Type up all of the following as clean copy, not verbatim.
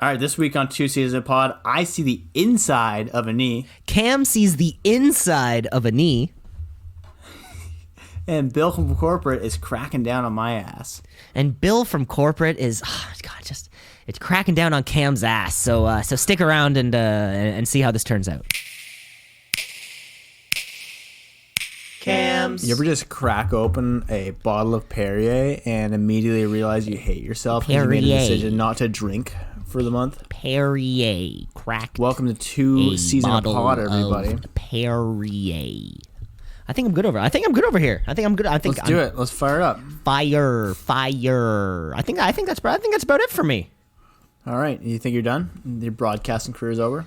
All right, this week on Two Seasons a Pod, I see the inside of a knee. Cam sees the inside of a knee. And Bill from corporate is cracking down on my ass. And Bill from corporate is, it's cracking down on Cam's ass. So stick around and see how this turns out. Cam's. You ever just crack open a bottle of Perrier and immediately realize you hate yourself because you made a decision not to drink for the month? Perrier. Cracked. Welcome to Two Seasons a Pod, everybody. Perrier. I think I'm good over here. I think I'm good. Let's do it. Let's fire it up. Fire. I think that's about it for me. All right. You think you're done? Your broadcasting career is over?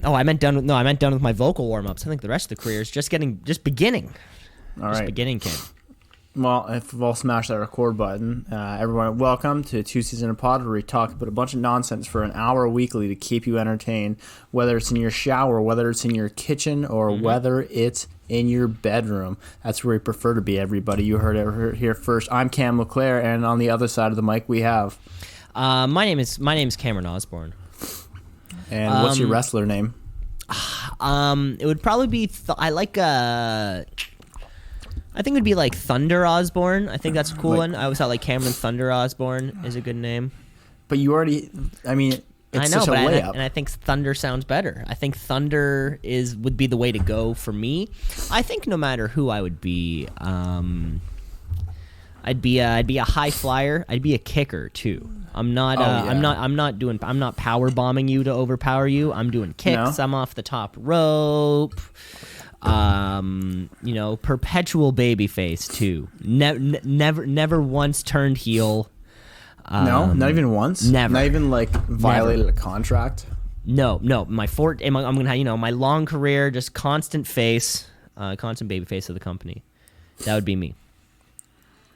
Oh, I meant done with my vocal warm-ups. I think the rest of the career is just beginning. All right. Beginning, Kim. Well, if we've all smashed that record button, everyone, welcome to Two Seasons a Pod, where we talk about a bunch of nonsense for an hour weekly to keep you entertained, whether it's in your shower, whether it's in your kitchen, or whether it's in your bedroom. That's where we prefer to be, everybody. You heard it here first. I'm Cam LeClaire, and on the other side of the mic we have... My name is Cameron Osborne. And what's your wrestler name? It would probably be I think it would be like Thunder Osborne. I think that's a cool one. I always thought like Cameron Thunder Osborne is a good name. But you already, it's such a layup. And I think Thunder sounds better. I think Thunder would be the way to go for me. I think no matter who I would be, I'd be a high flyer. I'd be a kicker too. I'm not power bombing you to overpower you. I'm doing kicks. No? I'm off the top rope. Perpetual babyface too. Never once turned heel. No, not even once. Never. Not even violated a contract. No. I'm gonna have my long career, just constant babyface of the company. That would be me.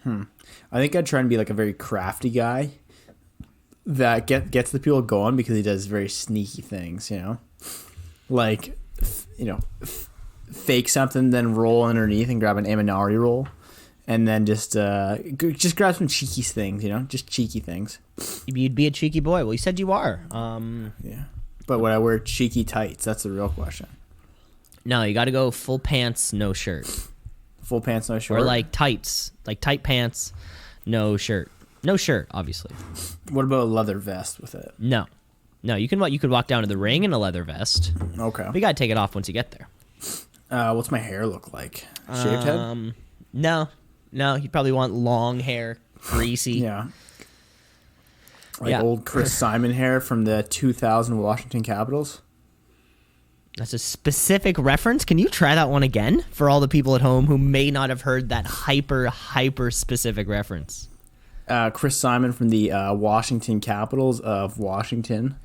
I think I'd try and be a very crafty guy that gets the people going because he does very sneaky things. Fake something, then roll underneath and grab an Aminari roll, and then just grab some cheeky things, just cheeky things. You'd be a cheeky boy. Well, you said you are. Yeah, but would I wear cheeky tights? That's the real question. No, you got to go full pants, no shirt. Full pants, no shirt, or tights, tight pants, no shirt. No shirt, obviously. What about a leather vest with it? No, you could walk down to the ring in a leather vest. Okay, but you got to take it off once you get there. What's my hair look like? Shaved head? No. You'd probably want long hair, greasy. Yeah. Old Chris Simon hair from the 2000 Washington Capitals. That's a specific reference. Can you try that one again for all the people at home who may not have heard that hyper specific reference? Chris Simon from the Washington Capitals of Washington.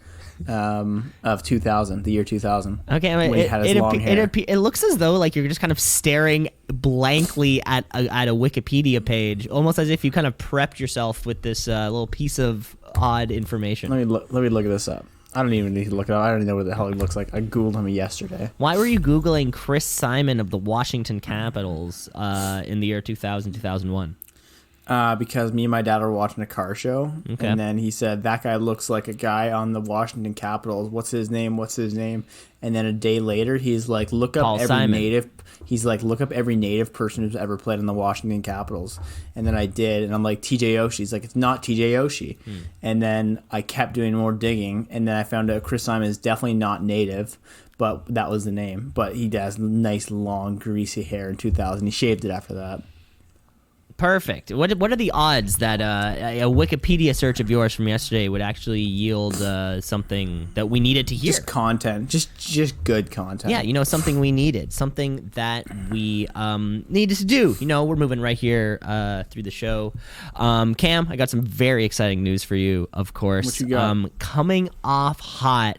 Of 2000, the year 2000. Okay, when he had his long hair. It looks as though you're just kind of staring blankly at a Wikipedia page, almost as if you kind of prepped yourself with this little piece of odd information. Let me look this up. I don't even need to look it up. I don't even know what the hell he looks like. I googled him yesterday. Why were you googling Chris Simon of the Washington Capitals in the year 2000, 2001? Because me and my dad were watching a car show, okay. And then he said, that guy looks like a guy on the Washington Capitals. What's his name? And then a day later, he's like, look up look up every native person who's ever played in the Washington Capitals. And then I did, and I'm like, TJ Oshie. He's like, it's not TJ Oshie. And then I kept doing more digging, and then I found out Chris Simon is definitely not native, but that was the name. But he has nice, long, greasy hair in 2000. He shaved it after that. Perfect. What are the odds that a Wikipedia search of yours from yesterday would actually yield something that we needed to hear? Just content. Just good content. Yeah, something we needed. Something that we needed to do. We're moving right here through the show. Cam, I got some very exciting news for you, of course. What you got? Coming off hot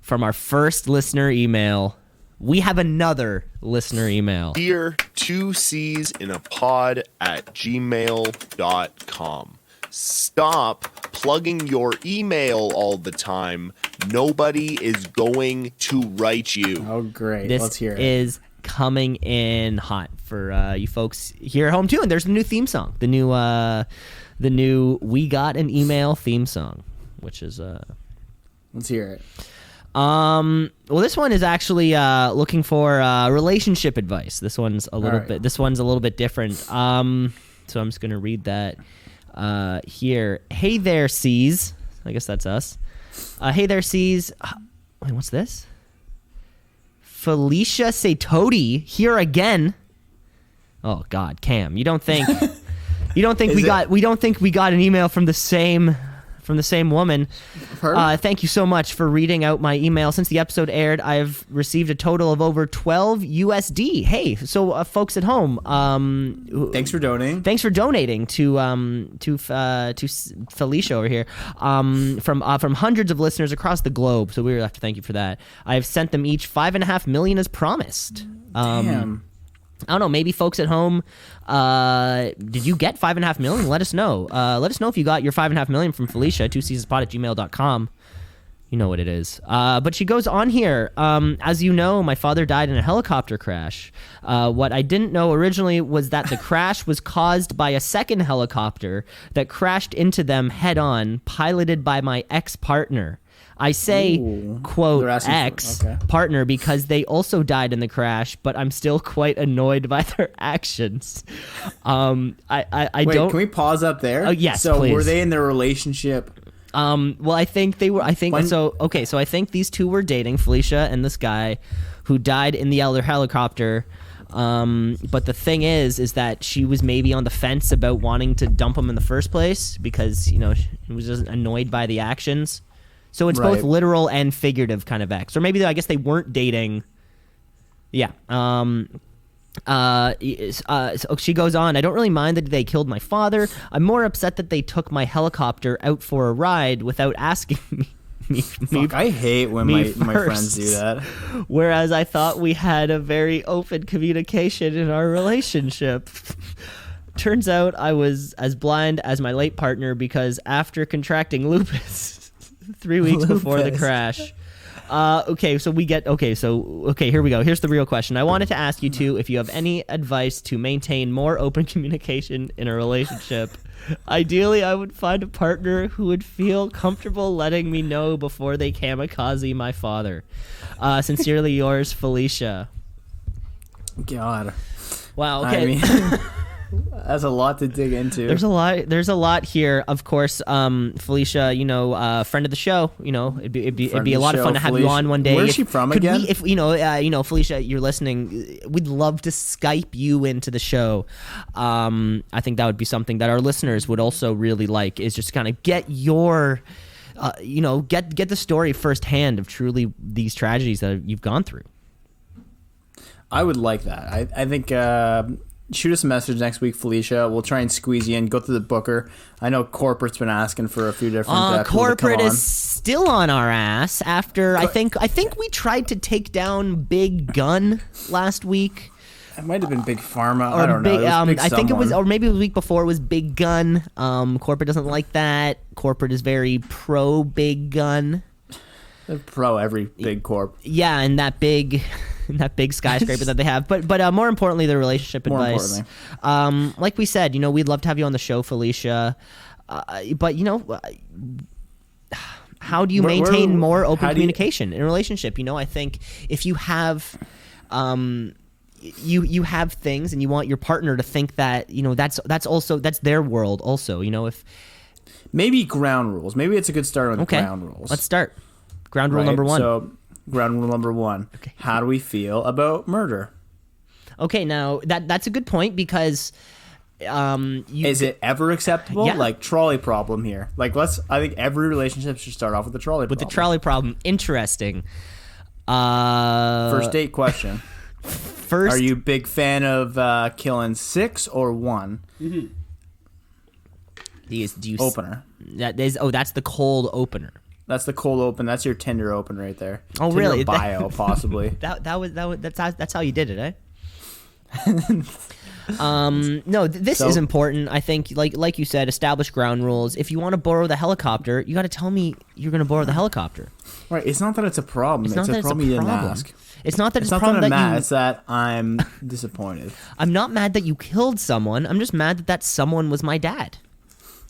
from our first listener email, we have another listener email. Dear twoceesinapod@gmail.com. Stop plugging your email all the time. Nobody is going to write you. Oh, great. This Let's hear it. is coming in hot for you folks here at home, too. And there's a new theme song. The new We Got an Email theme song. which is Let's hear it. Well, this one is actually looking for relationship advice. This one's a little bit. This one's a little bit different. So I'm just gonna read that here. Hey there, C's. I guess that's us. Hey there, C's. Wait, what's this? Felicia Satodi here again. Oh God, Cam, you don't think we got an email from the same woman. Thank you so much for reading out my email. Since the episode aired, I've received a total of over 12 USD. Hey, so folks at home, thanks for donating. Thanks for donating to Felicia over here. From hundreds of listeners across the globe. So we have to thank you for that. I've sent them each $5.5 million as promised. Damn. I don't know. Maybe folks at home, did you get $5.5 million? Let us know. Let us know if you got your $5.5 million from Felicia, twoceesinapod@gmail.com. You know what it is. But she goes on here. As you know, my father died in a helicopter crash. What I didn't know originally was that the crash was caused by a second helicopter that crashed into them head on, piloted by my ex-partner. I say, quote, ex-partner because they also died in the crash, but I'm still quite annoyed by their actions. Wait, can we pause up there? Oh, yes, so please. Were they in their relationship? Well, I think they were. So I think these two were dating, Felicia and this guy who died in the other helicopter. But the thing is that she was maybe on the fence about wanting to dump him in the first place because, she was just annoyed by the actions. So it's both literal and figurative kind of ex. Or maybe I guess they weren't dating. Yeah. So she goes on, I don't really mind that they killed my father. I'm more upset that they took my helicopter out for a ride without asking me. I hate when my friends do that. Whereas I thought we had a very open communication in our relationship. Turns out I was as blind as my late partner because after contracting lupus 3 weeks before the crash. Here we go. Here's the real question. I wanted to ask you two if you have any advice to maintain more open communication in a relationship. Ideally, I would find a partner who would feel comfortable letting me know before they kamikaze my father. Sincerely yours, Felicia. God. Wow, okay. I mean, that's a lot to dig into. There's a lot here. Of course, Felicia, friend of the show. It'd be a lot of fun to have you on one day. Where's she from again? Felicia, you're listening. We'd love to Skype you into the show. I think that would be something that our listeners would also really like. Is just kind of get your, get the story firsthand of truly these tragedies that you've gone through. I would like that. I think. Shoot us a message next week, Felicia. We'll try and squeeze you in. Go through the booker. I know corporate's been asking for a few different. Corporate is still on our ass after I think we tried to take down Big Gun last week. It might have been Big Pharma. I don't know. I think it was, or maybe the week before it was Big Gun. Corporate doesn't like that. Corporate is very pro Big Gun. They're pro every big corp. Yeah, and that big skyscraper that they have. But more importantly, the relationship advice. Like we said, we'd love to have you on the show, Felicia. But how do you maintain more open communication in a relationship? I think if you have you have things and you want your partner to think that that's their world also. If maybe ground rules. Maybe it's a good start with ground rules. Let's start. Ground rule number one. So, ground rule number one. Okay. How do we feel about murder? Okay, now that's a good point because is it ever acceptable? Yeah. Like trolley problem here. I think every relationship should start off with the trolley problem. With the trolley problem. Interesting. First date question. Are you a big fan of killing 6 or 1? Mm-hmm. Do you opener. That's the cold opener. That's the cold open. That's your Tinder open right there. Oh, Tinder really? Bio, possibly. That's how you did it, eh? No, this is important. I think, like you said, establish ground rules. If you want to borrow the helicopter, you got to tell me you're going to borrow the helicopter. Right. It's not that it's a problem. It's a problem you didn't ask. It's not that it's a problem that I'm mad. It's that I'm disappointed. I'm not mad that you killed someone. I'm just mad that someone was my dad.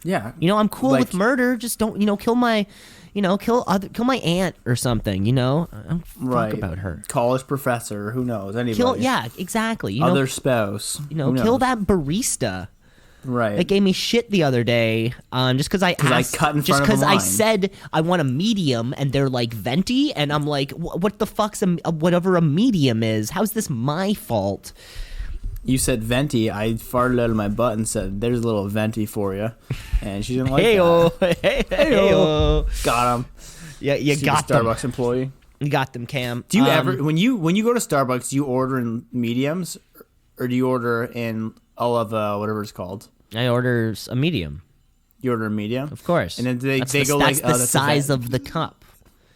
Yeah. I'm cool with murder. Just don't, kill my, kill my aunt or something. I don't fuck about her. College professor. Who knows? Anybody. Yeah, exactly. Other spouse. Kill that barista. Right. That gave me shit the other day, just because I said I want a medium, and they're like venti, and I'm like, what the fuck's whatever a medium is? How's this my fault? You said venti. I farted out of my butt and said, "There's a little venti for you," and she didn't like that. Hey-o. Got him. Yeah, you got them. Starbucks employee. You got them, Cam. Do you ever when you go to Starbucks, do you order in mediums, or do you order in olive whatever it's called? I order a medium. You order a medium? Of course. And then that's the size of the cup.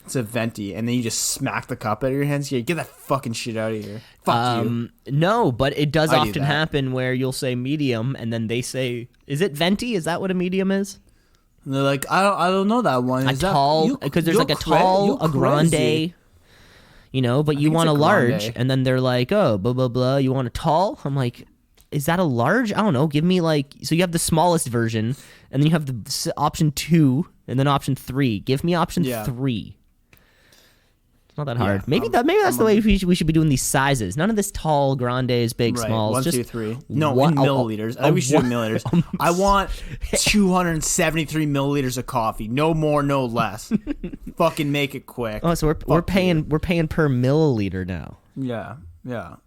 It's a venti, and then you just smack the cup out of your hands. Yeah, get that fucking shit out of here. Fuck you. No, but it does often happen where you'll say medium, and then they say, "Is it venti? Is that what a medium is?" And they're like, "I don't know that one." Because there's like a tall, a grande, but you want a large, and then they're like, "Oh, blah blah blah. You want a tall?" I'm like, is that a large? I don't know. Give me so you have the smallest version, and then you have the option 2, and then option 3. Give me option 3. It's not that hard. Maybe that's the way we should be doing these sizes. None of this tall, grandes, big, smalls. 1, 2, 3. No, in milliliters. I think we should do milliliters. I want 273 milliliters of coffee. No more, no less. Fucking make it quick. Oh, so we're paying per milliliter now. Yeah.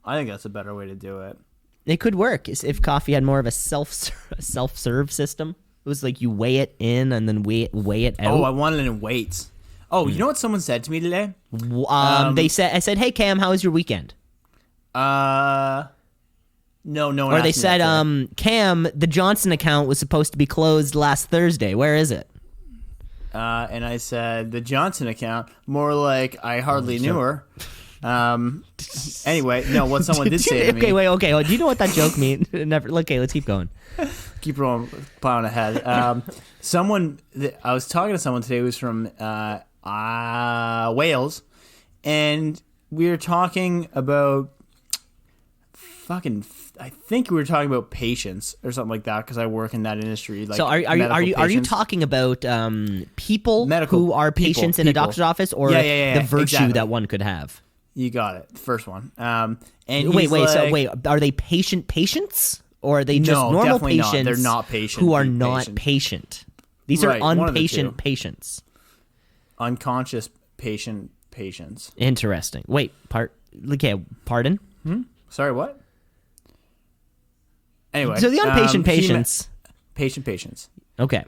I think that's a better way to do it. It could work if coffee had more of a self-serve system. It was like you weigh it in and then weigh it out. Oh, I want it in weights. Oh, you know what someone said to me today? I said, "Hey Cam, how was your weekend?" No one. Or they said, "Cam, the Johnson account was supposed to be closed last Thursday. Where is it?" And I said, "The Johnson account." More like I hardly knew her. Anyway, no, what someone did say to me. Okay. Do you know what that joke means? Never. Okay, let's keep going. Keep rolling, plowing ahead. I was talking to someone today who was from Wales, and we were talking about I think we were talking about patience or something like that because I work in that industry. Like, so are you talking about people who are patients in a doctor's office, or the virtue that one could have? You got it. First one. And wait. Are they patients, or are they just normal patients? Not. They're not patient. Who are not patient. These are unpatient patients. Unconscious patients. Interesting. Wait. Pardon? Sorry. What? Anyway. So the unpatient patients. Patient patients. Okay.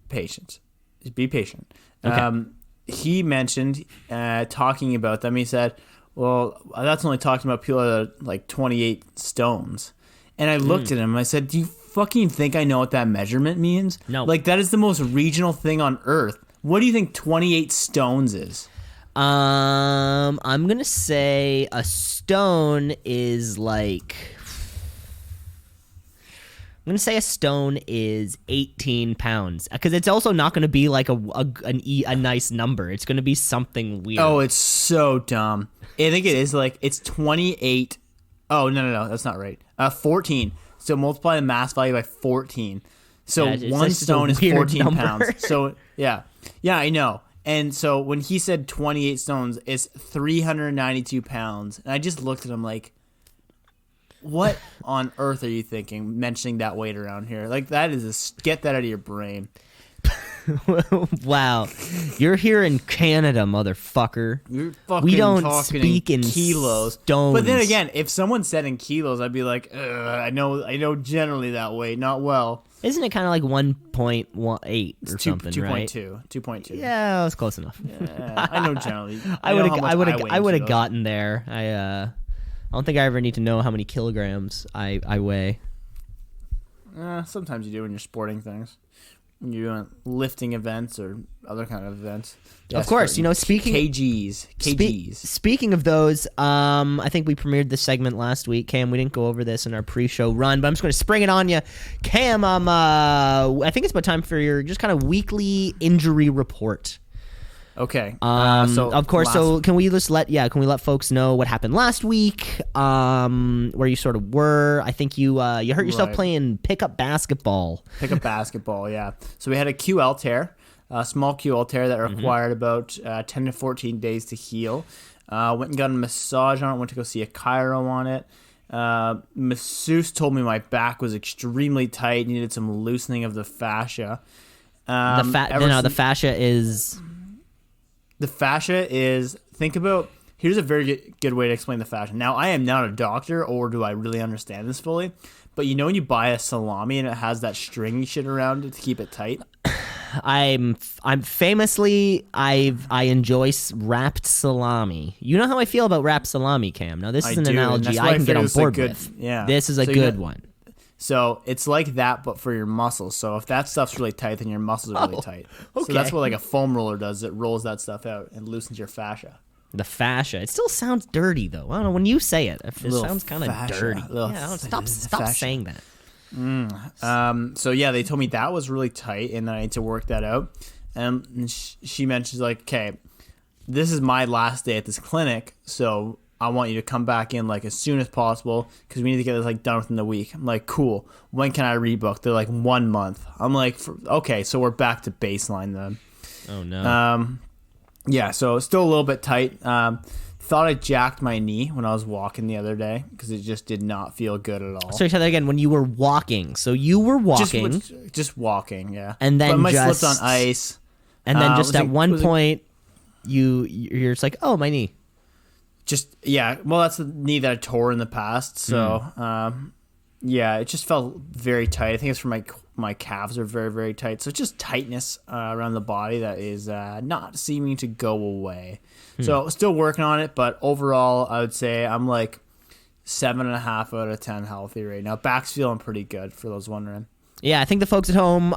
Patience. Just be patient. Okay. He mentioned talking about them. He said, "Well, that's only talking about people that are like 28 stones." And I looked at him and I said, "Do you fucking think I know what that measurement means? No. Like, that is the most regional thing on Earth. What do you think 28 stones is?" I'm gonna say a stone is like. I'm going to say a stone is 18 pounds because it's also not going to be like a nice number. It's going to be something weird. Oh, it's so dumb. I think it is it's 28. Oh, no. That's not right. 14. So multiply the mass value by 14. So one stone is 14 pounds. So, yeah, I know. And so when he said 28 stones, it's 392 pounds. And I just looked at him like, what on earth are you thinking mentioning that weight around here? Like, that is get that out of your brain. Wow. You're here in Canada, motherfucker. We don't speak in kilos. Stones. But then again, if someone said in kilos, I'd be like, I know generally that way, not well. Isn't it kind of like 1.18 or something, 2. right? 2.2. Yeah, that's close enough. Yeah, I know generally. I would have gotten there. I don't think I ever need to know how many kilograms I weigh. Sometimes you do when you're sporting things. When you're doing lifting events or other kind of events. Of course, speaking... kgs. Speaking of those, I think we premiered this segment last week. Cam, we didn't go over this in our pre-show run, but I'm just going to spring it on you. Cam, I think it's about time for your just kind of weekly injury report. Okay. So of course. So can we let folks know what happened last week? Where you sort of were? I think you hurt yourself playing pickup basketball. Pickup basketball, yeah. So we had a QL tear, a small QL tear that required about 10 to 14 days to heal. Went and got a massage on it. Went to go see a chiro on it. Masseuse told me my back was extremely tight. Needed some loosening of the fascia. The fascia is. The fascia is, here's a very good way to explain the fascia. Now, I am not a doctor, or do I really understand this fully, but you know when you buy a salami and it has that stringy shit around it to keep it tight? I'm famously, I enjoy wrapped salami. You know how I feel about wrapped salami, Cam. Now, this is an analogy I can get on board with. Yeah. This is a good one. So it's like that, but for your muscles. So if that stuff's really tight, then your muscles are really tight. Okay. So that's what like a foam roller does. It rolls that stuff out and loosens your fascia. The fascia. It still sounds dirty, though. I don't know. When you say it, it sounds kind of dirty. Stop saying that. So yeah, they told me that was really tight, and I need to work that out. And she mentions like, okay, this is my last day at this clinic, so I want you to come back in like as soon as possible because we need to get this like done within the week. I'm like, cool. When can I rebook? They're like 1 month. I'm like, okay, so we're back to baseline then. Oh no. Yeah, so still a little bit tight. Thought I jacked my knee when I was walking the other day because it just did not feel good at all. So you said that again, when you were walking. So you were walking. Just walking, yeah. And then I slipped on ice. And then just at one point, you're just like, oh, my knee. Well, that's the knee that I tore in the past. So, it just felt very tight. I think it's for my calves are very, very tight. So just tightness around the body that is not seeming to go away. So still working on it, but overall, I would say I'm like 7.5 out of 10 healthy right now. Back's feeling pretty good for those wondering. Yeah, I think the folks at home,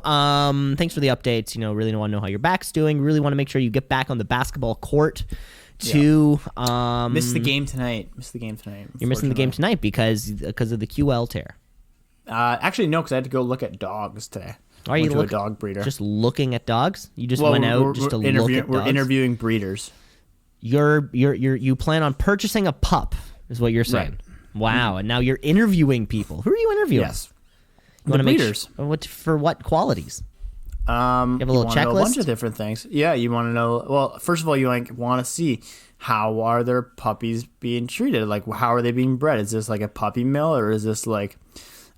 thanks for the updates. Really want to know how your back's doing. Really want to make sure you get back on the basketball court. Missed the game tonight. You're missing the game tonight because of the QL tear. Actually, no, because I had to go look at dogs today. Are you a dog breeder? Just looking at dogs? You just went out just to look at dogs? We're interviewing breeders. You plan on purchasing a pup, is what you're saying. Right. Wow, and now you're interviewing people. Who are you interviewing? Yes. You want breeders. For what qualities? You have a little checklist? Know a bunch of different things. Yeah, you want to know. Well, first of all, you want to see how are their puppies being treated. Like, how are they being bred? Is this like a puppy mill, or is this like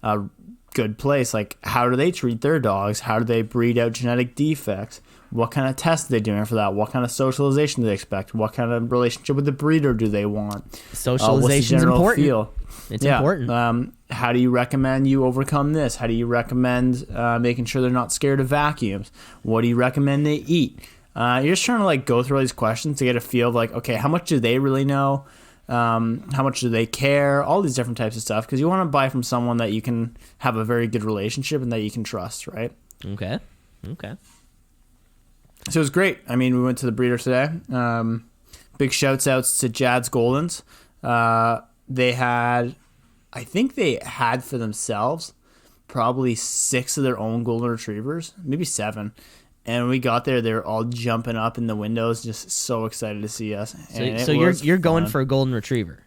a good place? Like, how do they treat their dogs? How do they breed out genetic defects? What kind of tests are they doing for that? What kind of socialization do they expect? What kind of relationship with the breeder do they want? Socialization is important. It's important. How do you recommend you overcome this? How do you recommend making sure they're not scared of vacuums? What do you recommend they eat? You're just trying to like go through all these questions to get a feel of like, okay, how much do they really know? How much do they care? All these different types of stuff, because you want to buy from someone that you can have a very good relationship and that you can trust, right? Okay. So it was great. I mean, we went to the breeder today. Big shouts outs to Jad's Goldens. I think they had for themselves probably 6 of their own golden retrievers, maybe 7. And when we got there, they were all jumping up in the windows, just so excited to see us. So you're going for a golden retriever.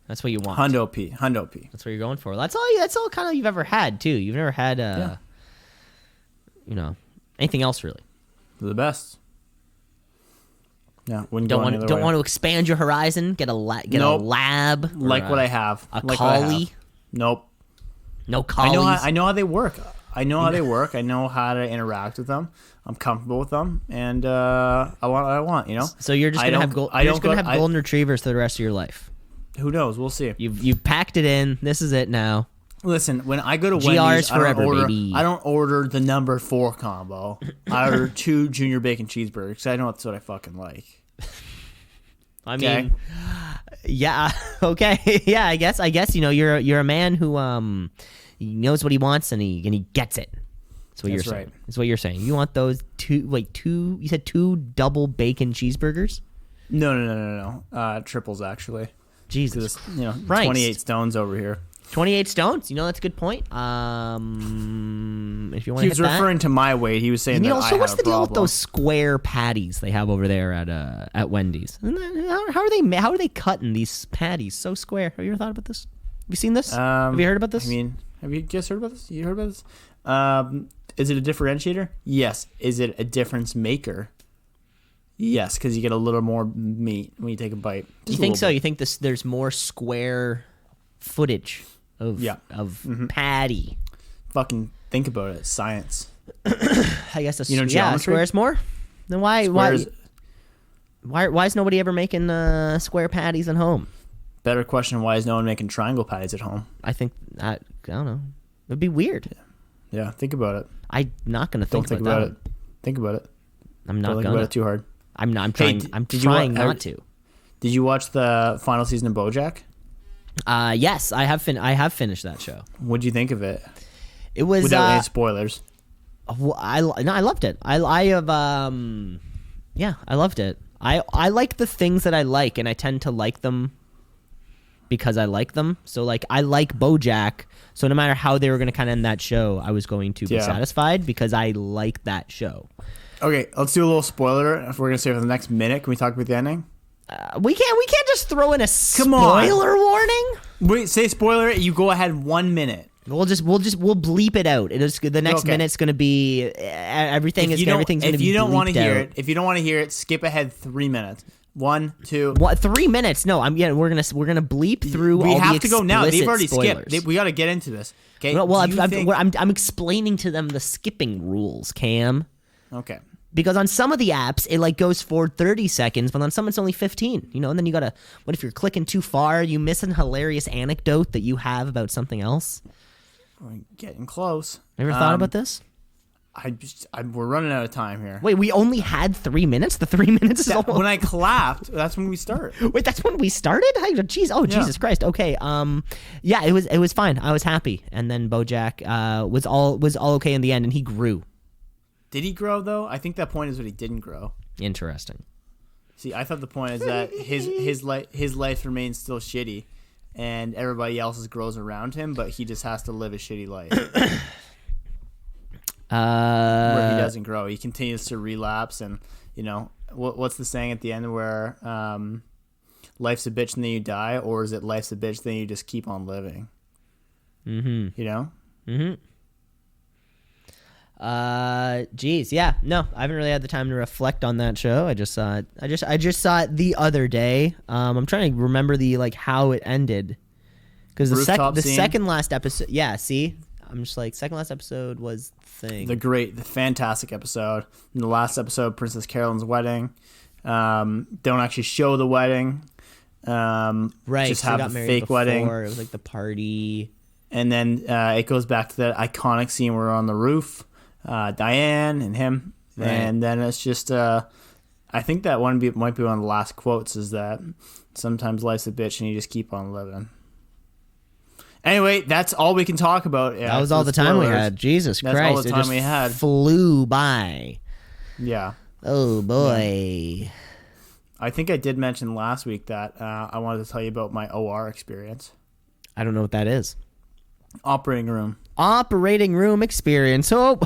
That's what you want. Hundo P. That's what you're going for. That's all kind of you've ever had too. You've never had anything else really. They're the best. Yeah, don't want to expand your horizon. Get a lab like what I have. A collie. Nope. No collies. I know how they work. I know how to interact with them. I'm comfortable with them, and I want what I want. So you're just gonna have golden retrievers for the rest of your life. Who knows? We'll see. You've packed it in. This is it now. Listen, when I go to GR's Wendy's, forever, I don't order the number 4 combo. I order 2 junior bacon cheeseburgers because I know that's what I fucking like. I mean, yeah, okay, yeah. I guess you're a man who he knows what he wants and he gets it. That's what you're saying. That's what you're saying. You want those 2? You said 2 double bacon cheeseburgers? No. Triples actually. Jesus, right. 28 stones over here. 28 stones. That's a good point. If you want to hit that. He was referring to my weight. He was saying that so what's the deal with those square patties they have over there at Wendy's? How are they cutting these patties so square? Have you ever thought about this? Have you seen this? Have you heard about this? I mean, have you guys heard about this? You heard about this? Is it a differentiator? Yes. Is it a difference maker? Yes, because you get a little more meat when you take a bite. You think so? You think there's more square footage of patty? Fucking think about it. Science. I guess that's squares more. Then why is nobody ever making square patties at home? Better question: why is no one making triangle patties at home? I think I don't know. It'd be weird. Yeah, think about it. I'm not gonna think about it. Think about it. I'm not Don't think about it too hard. I'm not. I'm trying. I'm trying not to. Did you watch the final season of BoJack? Yes, I have. I have finished that show. What'd you think of it? It was without any spoilers. I loved it. I have yeah, I loved it. I like the things that I like, and I tend to like them because I like them. So like I like BoJack. So no matter how they were going to kind of end that show, I was going to be satisfied because I like that show. Okay, let's do a little spoiler. If we're going to say for the next minute, can we talk about the ending? We can't just throw in a spoiler warning. Wait, say spoiler. You go ahead 1 minute. We'll bleep it out. The next minute's going to be everything's going to be. If you don't want to hear it, skip ahead 3 minutes. 1, 2. What? 3 minutes? No, we're gonna bleep through. We all have the to go now. They've already spoilers. skipped. We got to get into this. Okay. Well, I'm explaining to them the skipping rules, Cam. Okay. Because on some of the apps, it like goes forward 30 seconds, but on some it's only 15. And then you gotta. What if you're clicking too far? You miss an hilarious anecdote that you have about something else. We're getting close. Ever thought about this? We're running out of time here. Wait, we only had 3 minutes? The 3 minutes is almost... When I clapped, that's when we start. Wait, that's when we started? Jesus Christ. Okay. Yeah, it was fine. I was happy. And then BoJack was all okay in the end, and he grew. Did he grow though? I think that point is what he didn't grow. Interesting. See, I thought the point is that his life remains still shitty, and everybody else's grows around him, but he just has to live a shitty life. Where he doesn't grow, he continues to relapse, and what's the saying at the end where life's a bitch and then you die, or is it life's a bitch then you just keep on living? Geez, yeah, no, I haven't really had the time to reflect on that show. I just saw it. I just saw it the other day. I'm trying to remember how it ended, because the second last episode. Yeah, see. I'm just like, second last episode was the thing. The fantastic episode. In the last episode, Princess Carolyn's wedding. Don't actually show the wedding. Right. Just have the fake wedding. It was like the party. And then it goes back to that iconic scene where we're on the roof. Diane and him. Right. And then it's just, I think that might be one of the last quotes is that sometimes life's a bitch and you just keep on living. Anyway, that's all we can talk about. That was all the time we had. Jesus Christ. That's all the time we had. Flew by. Yeah. Oh, boy. Yeah. I think I did mention last week that I wanted to tell you about my OR experience. I don't know what that is. Operating room experience. Oh.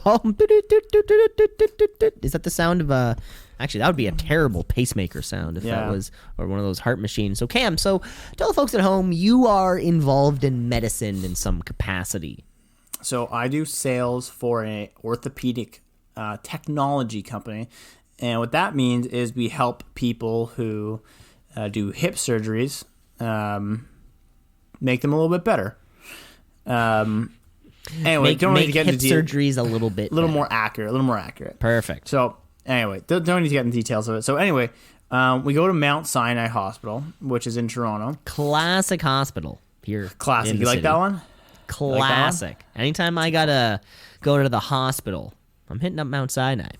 Is that the sound of actually, that would be a terrible pacemaker sound if that was, or one of those heart machines. So Cam, tell the folks at home, you are involved in medicine in some capacity. So I do sales for an orthopedic technology company. And what that means is we help people who do hip surgeries make them a little bit better. Anyway, don't need to get into surgeries a little more accurate. Perfect. So anyway, don't need to get into details of it. So anyway, we go to Mount Sinai Hospital, which is in Toronto. Classic hospital here. Classic. You like that one? Classic. Like that one? Anytime I gotta go to the hospital, I'm hitting up Mount Sinai.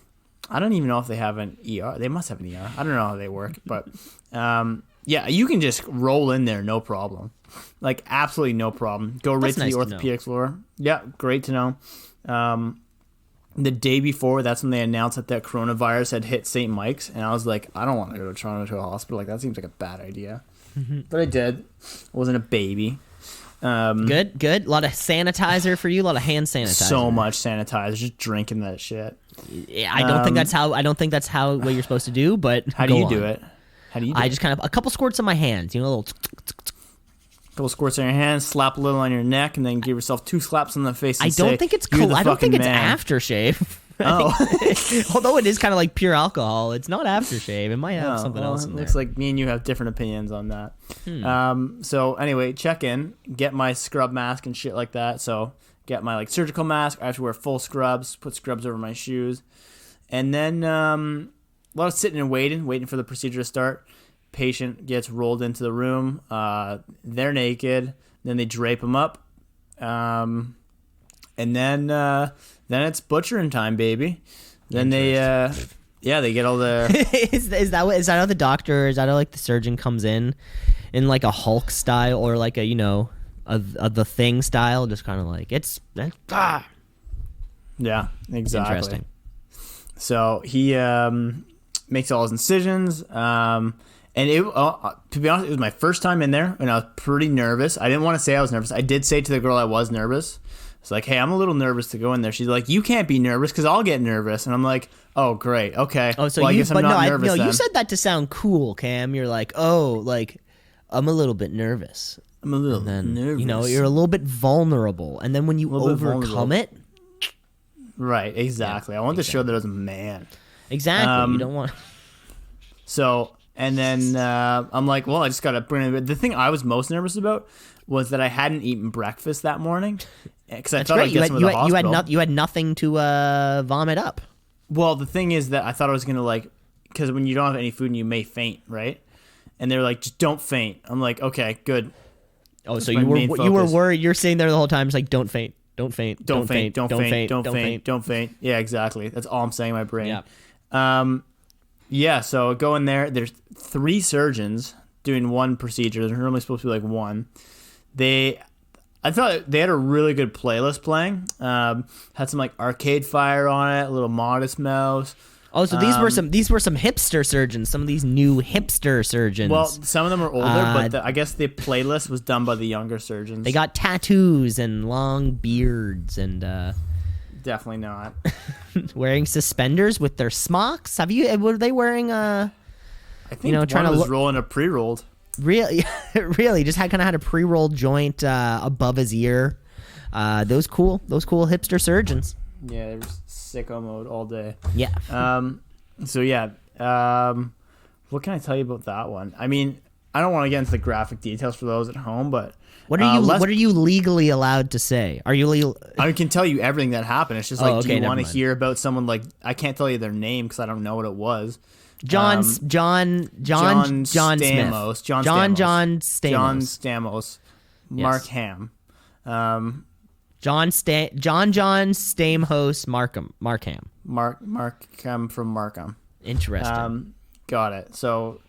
I don't even know if they have an ER. They must have an ER. I don't know how they work, but yeah, you can just roll in there, no problem. Like absolutely no problem. Go right to the orthopedic floor. Yeah, great to know. The day before, that's when they announced that coronavirus had hit St. Mike's, and I was like, I don't want to go to Toronto to a hospital. Like that seems like a bad idea, but I did. I wasn't a baby. Good. A lot of sanitizer for you. A lot of hand sanitizer. So much sanitizer. Just drinking that shit. Yeah, I don't think that's how what you're supposed to do. But how do you do it? How do you? I just kind of a couple squirts on my hands. You know, a little. Couple squirts on your hands, slap a little on your neck, and then give yourself 2 slaps on the face. And I don't think it's cool. I don't think it's aftershave. Oh, although it is kind of like pure alcohol, it's not aftershave. It might have something else in there. Looks like me and you have different opinions on that. So anyway, check in, get my scrub mask and shit like that. So get my like surgical mask. I have to wear full scrubs, put scrubs over my shoes, and then a lot of sitting and waiting for the procedure to start. Patient gets rolled into the room. They're naked. Then they drape them up, and then it's butchering time, baby. Then they get all the. is that how the doctor? Is that how like the surgeon comes in like a Hulk style or like a the Thing style, just kind of like it's. Yeah, exactly. Interesting. So he makes all his incisions. And to be honest, it was my first time in there, and I was pretty nervous. I didn't want to say I was nervous. I did say to the girl I was nervous. It's like, hey, I'm a little nervous to go in there. She's like, you can't be nervous because I'll get nervous. And I'm like, oh, great, okay. Oh, so well, I guess I'm not nervous then. You said that to sound cool, Cam. You're like, oh, like I'm a little bit nervous. I'm a little nervous. You know, you're a little bit vulnerable, and then when you overcome it, right? Exactly. I want to show that I was a man. Exactly. You don't want. So. And then I'm like, well, I just got to bring it. The thing I was most nervous about was that I hadn't eaten breakfast that morning. Because I thought I'd get some of the hospital. You had nothing to vomit up. Well, the thing is that I thought I was going to because when you don't have any food, you may faint, right? And they were like, just don't faint. I'm like, okay, good. Oh, that's so you were worried. You're sitting there the whole time, just like, don't faint. Don't faint. Don't faint. Don't faint. Don't faint. Don't faint. Yeah, exactly. That's all I'm saying in my brain. Yeah. Yeah, so go in there. There's 3 surgeons doing one procedure. There's normally supposed to be like one. I thought they had a really good playlist playing. Had some like Arcade Fire on it, a little Modest Mouse. Oh, so these were some hipster surgeons. Some of these new hipster surgeons. Well, some of them are older, but I guess the playlist was done by the younger surgeons. They got tattoos and long beards and. Definitely not. Wearing suspenders with their smocks. Were they wearing I think trying to rolling a pre-rolled. Really, just kind of had a pre-rolled joint above his ear. Those cool hipster surgeons. Yeah, they were sicko mode all day. Yeah. So yeah. What can I tell you about that one? I mean, I don't want to get into the graphic details for those at home, but. What are you legally allowed to say? Are you legal? I can tell you everything that happened. It's just like, do you want to hear about someone like I can't tell you their name because I don't know what it was. John Stamos. John Stamos. Mark Ham. John Stamos. Mark Ham. Markham from Markham. Interesting. Got it. So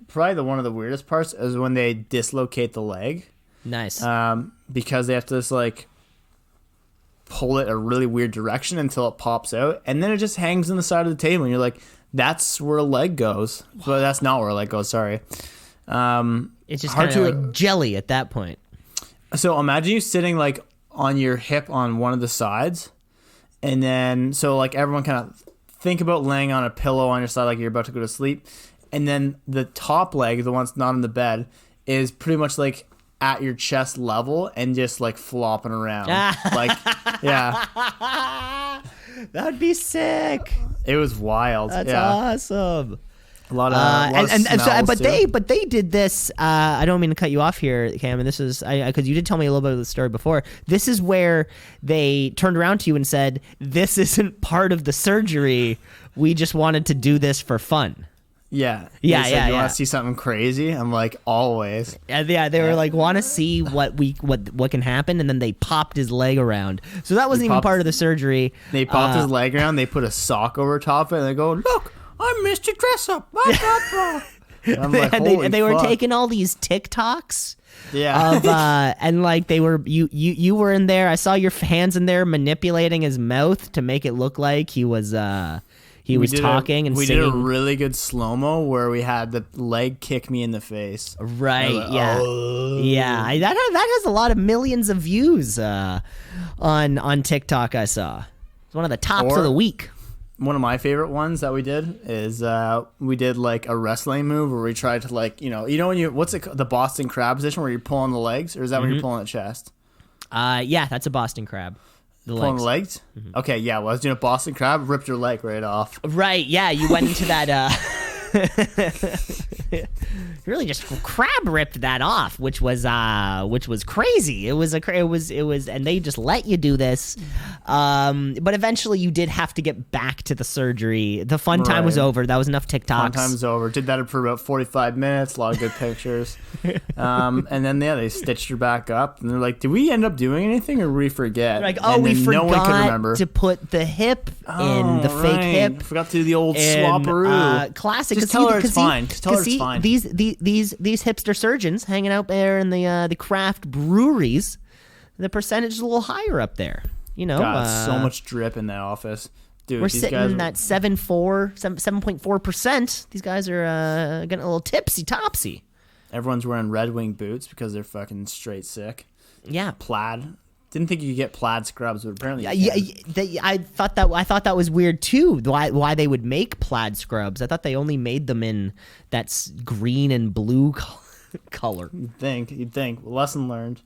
probably one of the weirdest parts is when they dislocate the leg. Nice. Because they have to just like pull it a really weird direction until it pops out, and then it just hangs on the side of the table, and you're like, that's where a leg goes. But that's not where a leg goes, sorry. It's just kind of like jelly at that point. So imagine you sitting like on your hip on one of the sides, and then so like everyone kind of think about laying on a pillow on your side like you're about to go to sleep, and then the top leg, the one that's not in the bed, is pretty much like at your chest level and just like flopping around. Like, yeah. That would be sick. It was wild. That's awesome. A lot of but they did this. I don't mean to cut you off here, Cam. And this is because you did tell me a little bit of the story before. This is where they turned around to you and said, "This isn't part of the surgery. We just wanted to do this for fun." Yeah. Yeah. You want to see something crazy? I'm like, always. Yeah. They were like, want to see what can happen, and then they popped his leg around. So that wasn't even part of the surgery. They popped his leg around. They put a sock over top of it, and they go, "Look, I'm Mr. Dress Up." And they were taking all these TikToks. Yeah. And like they were, you were in there. I saw your hands in there manipulating his mouth to make it look like he was He was talking and singing. We did a really good slow-mo where we had the leg kick me in the face. Right, like, yeah. oh. Yeah, that has a lot of millions of views on TikTok, I saw. It's one of the tops of the week. One of my favorite ones that we did is we did like a wrestling move where we tried to like, when you, what's it called? The Boston Crab position where you're pulling the legs, or is that when you're pulling the chest? Yeah, that's a Boston Crab. Pulling the legs? Mm-hmm. Okay, yeah. Well, I was doing a Boston Crab, ripped your leg right off. Right, yeah. You went into that. You really just crab ripped that off, which was crazy. It was, and they just let you do this. But eventually, you did have to get back to the surgery. The fun time was over. That was enough TikToks. Fun time was over. Did that for about 45 minutes. A lot of good pictures. And then they stitched her back up, and they're like, "Did we end up doing anything, or did we forget?" They're like, "Oh, we forgot no one could remember. To put the hip in the fake hip. Forgot to do the old swapperoo." Classic. Just tell her it's fine. Just tell her it's fine. These hipster surgeons hanging out there in the craft breweries, the percentage is a little higher up there. God, so much drip in that office. Dude, we're sitting in that 7.4%. These guys are getting a little tipsy-topsy. Everyone's wearing Red Wing boots because they're fucking straight sick. Yeah. Plaid. Didn't think you could get plaid scrubs, but apparently I thought that was weird too. Why they would make plaid scrubs? I thought they only made them in that green and blue color. You'd think. Lesson learned.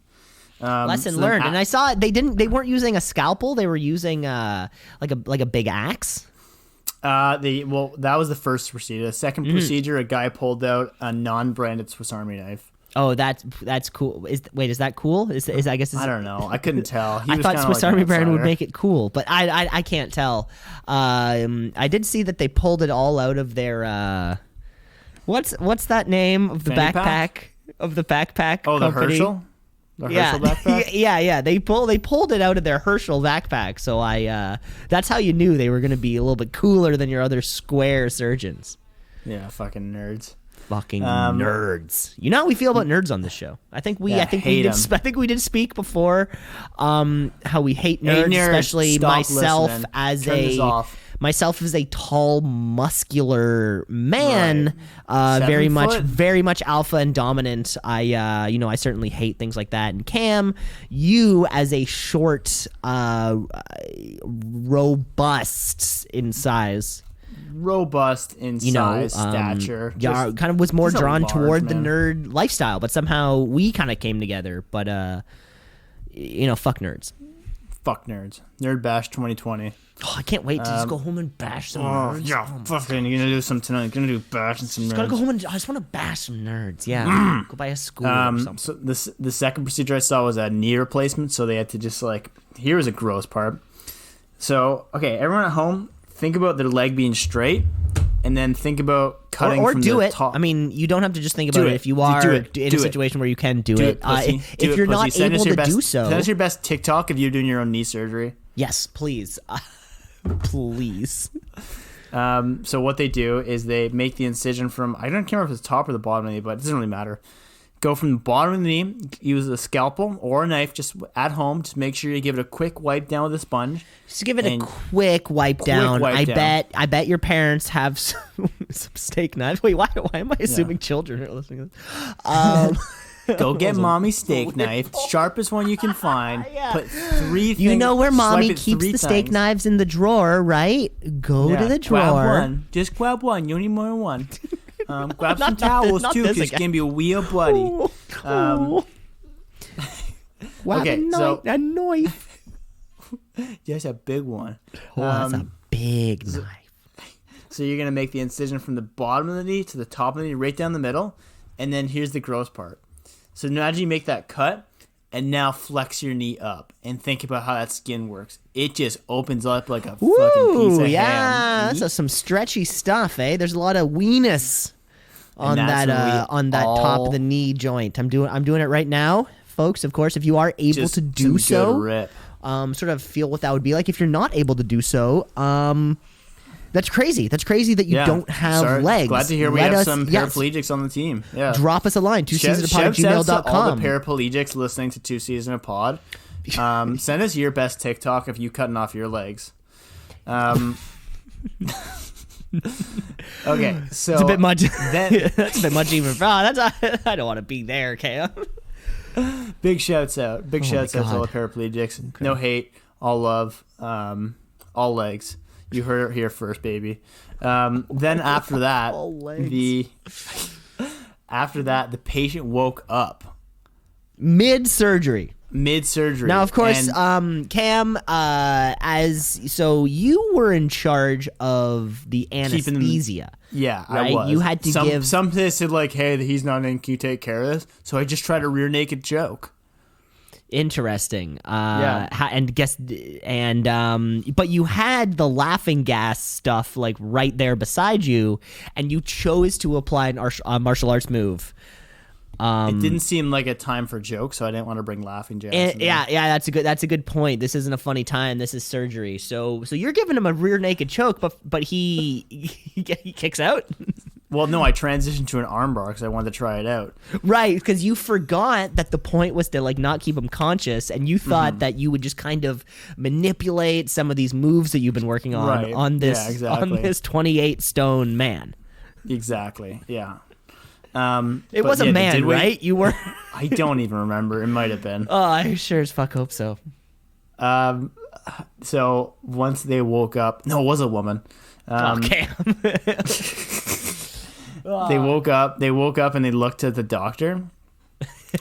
Lesson learned. And I saw they weren't using a scalpel. They were using like a big axe. That was the first procedure. The second procedure, a guy pulled out a non-branded Swiss Army knife. Oh, that's cool. Is that cool? I guess I don't know. I couldn't tell. I thought Swiss Army brand would make it cool, but I can't tell. I did see that they pulled it all out of their what's that name of the backpack of the backpack? Oh, company? The Herschel. The Herschel backpack? Yeah. They pulled it out of their Herschel backpack. So that's how you knew they were going to be a little bit cooler than your other square surgeons. Yeah, fucking nerds. Fucking nerds. You know how we feel about nerds on this show. I think we did speak before how we hate nerds, especially Stop myself listening. Myself as a tall, muscular man, right. very much alpha and dominant. I certainly hate things like that. And Cam, you as a short, robust in size. Stature. Yeah, kind of was more drawn toward the nerd lifestyle, but somehow we kind of came together. But fuck nerds. Fuck nerds. Nerd Bash 2020. Oh, I can't wait to just go home and bash some nerds. Yeah, fucking, you're gonna do some tonight. You're gonna do bashing some nerds. Gotta go home and I just want to bash some nerds. Yeah, go by a school or something. So the second procedure I saw was a knee replacement. So they had to just here was a gross part. So everyone at home, think about their leg being straight, and then think about cutting or from do the it. top. I mean, you don't have to just think about it if you are in a situation where you can do it. If you're not able to do so, send us your best TikTok if you're doing your own knee surgery. Yes, please. Please. So what they do is they make the incision from, I don't care if it's top or the bottom of the knee, but it doesn't really matter. Go from the bottom of the knee, use a scalpel or a knife just at home. Just make sure you give it a quick wipe down with a sponge. Just give it a quick wipe down. I bet your parents have some steak knives. Wait, why am I assuming children are listening to this? Go get mommy's steak knife, sharpest one you can find. Put 3 things. You know where mommy keeps the steak knives in the drawer, right? Go to the drawer. Grab one. Just grab one. You don't need more than one. Grab some towels too, because it's gonna be a wee bloody. A knife. Just a big one. That's a big knife. So you're gonna make the incision from the bottom of the knee to the top of the knee, right down the middle, and then here's the gross part. So imagine you make that cut, and now flex your knee up, and think about how that skin works. It just opens up like a fucking piece of ham. That's some stretchy stuff, eh? There's a lot of weenus on that top of the knee joint. I'm doing it right now, folks. Of course, if you are able to do so, sort of feel what that would be like. If you're not able to do so, that's crazy. That's crazy that you don't have legs. Glad to hear we have some paraplegics on the tam. Yeah. Drop us a line, twoceesinapod@gmail.com. All the paraplegics listening to Two Season a Pod. Send us your best TikTok of you cutting off your legs. Okay, so it's a bit much. Then, that's a bit much even. I don't want to be there, Cam. big shouts out. Big shouts out to all the God. paraplegics. Okay. No hate, all love, all legs. You heard it here first, baby. Then after that, the patient woke up mid-surgery. Mid-surgery. Now, of course, Cam, so you were in charge of the anesthesia. Yeah, right? I was. You had to give. Some said like, "Hey, he's not in. Can you take care of this?" So I just tried a rear naked joke. Interesting. Yeah. But you had the laughing gas stuff like right there beside you, and you chose to apply a martial arts move. It didn't seem like a time for jokes, so I didn't want to bring laughing jokes. Yeah, that's a good point. This isn't a funny time. This is surgery. So you're giving him a rear naked choke, but he kicks out. Well, no, I transitioned to an armbar because I wanted to try it out. Right, because you forgot that the point was to like not keep him conscious, and you thought that you would just kind of manipulate some of these moves that you've been working on on this 28 stone man. Exactly. Yeah. It was a man, right? You were. I don't even remember. It might have been. Oh, I sure as fuck hope so. So once they woke up, no, it was a woman. Okay. They woke up and they looked at the doctor.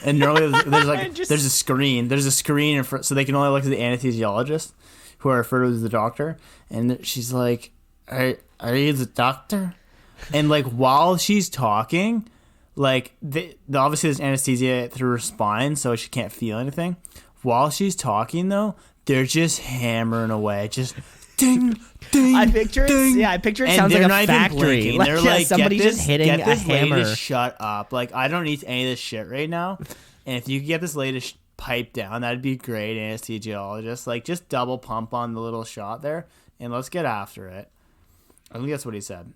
And normally there's a screen in front, so they can only look at the anesthesiologist, who are referred to as the doctor. And she's like, "Are you the doctor?" And like while she's talking, like obviously there's anesthesia through her spine, so she can't feel anything. While she's talking though, they're just hammering away, just ding, ding. I picture it sounds like a factory. Like, they're like, somebody just hitting a hammer. Lady to shut up. Like, I don't need any of this shit right now. And if you could get this lady to pipe down, that'd be great, anesthesiologist. Like, just double pump on the little shot there, and let's get after it. I think that's what he said.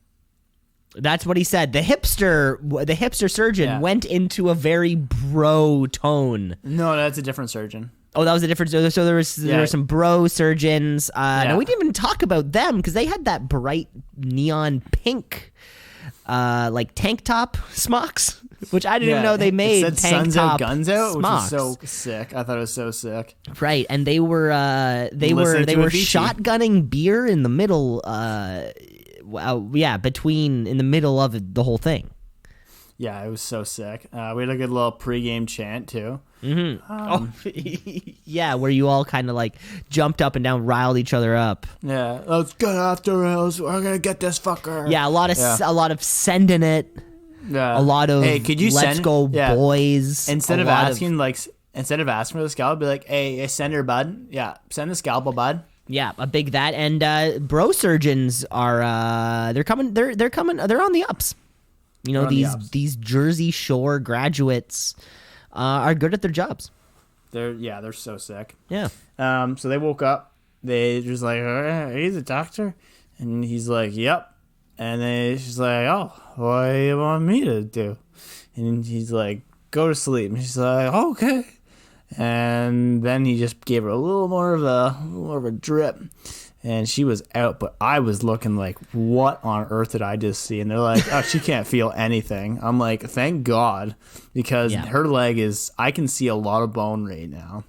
That's what he said. The hipster surgeon went into a very bro tone. No, that's a different surgeon. Oh, that was a different. So there were some bro surgeons. No, we didn't even talk about them because they had that bright neon pink, like tank top smocks, which I didn't even know they made. It said tank Suns top Out, Guns Out, smocks. which is so sick. I thought it was so sick. Right, and they were shotgunning beer in the middle. In the middle of the whole thing. Yeah, it was so sick. We had a good little pregame chant too. Mm-hmm. Yeah, where you all kind of like jumped up and down, riled each other up. Yeah, let's get after us. We're gonna get this fucker. Yeah, a lot of sending it. Yeah, a lot of could you let's go boys. Instead of asking for the scalpel, be like, hey, send her, bud. Yeah, send the scalpel, bud. Yeah, a big that, and bro surgeons are they're coming. They're on the ups. You know, these Jersey Shore graduates are good at their jobs. They're so sick. Yeah. So they woke up. They just like, are you the doctor? And he's like, yep. And then she's like, oh, what do you want me to do? And he's like, go to sleep. And she's like, okay. And then he just gave her a little more of a drip, and she was out. But I was looking like, what on earth did I just see? And they're like, oh, she can't feel anything. I'm like, thank God, because her leg I can see a lot of bone right now.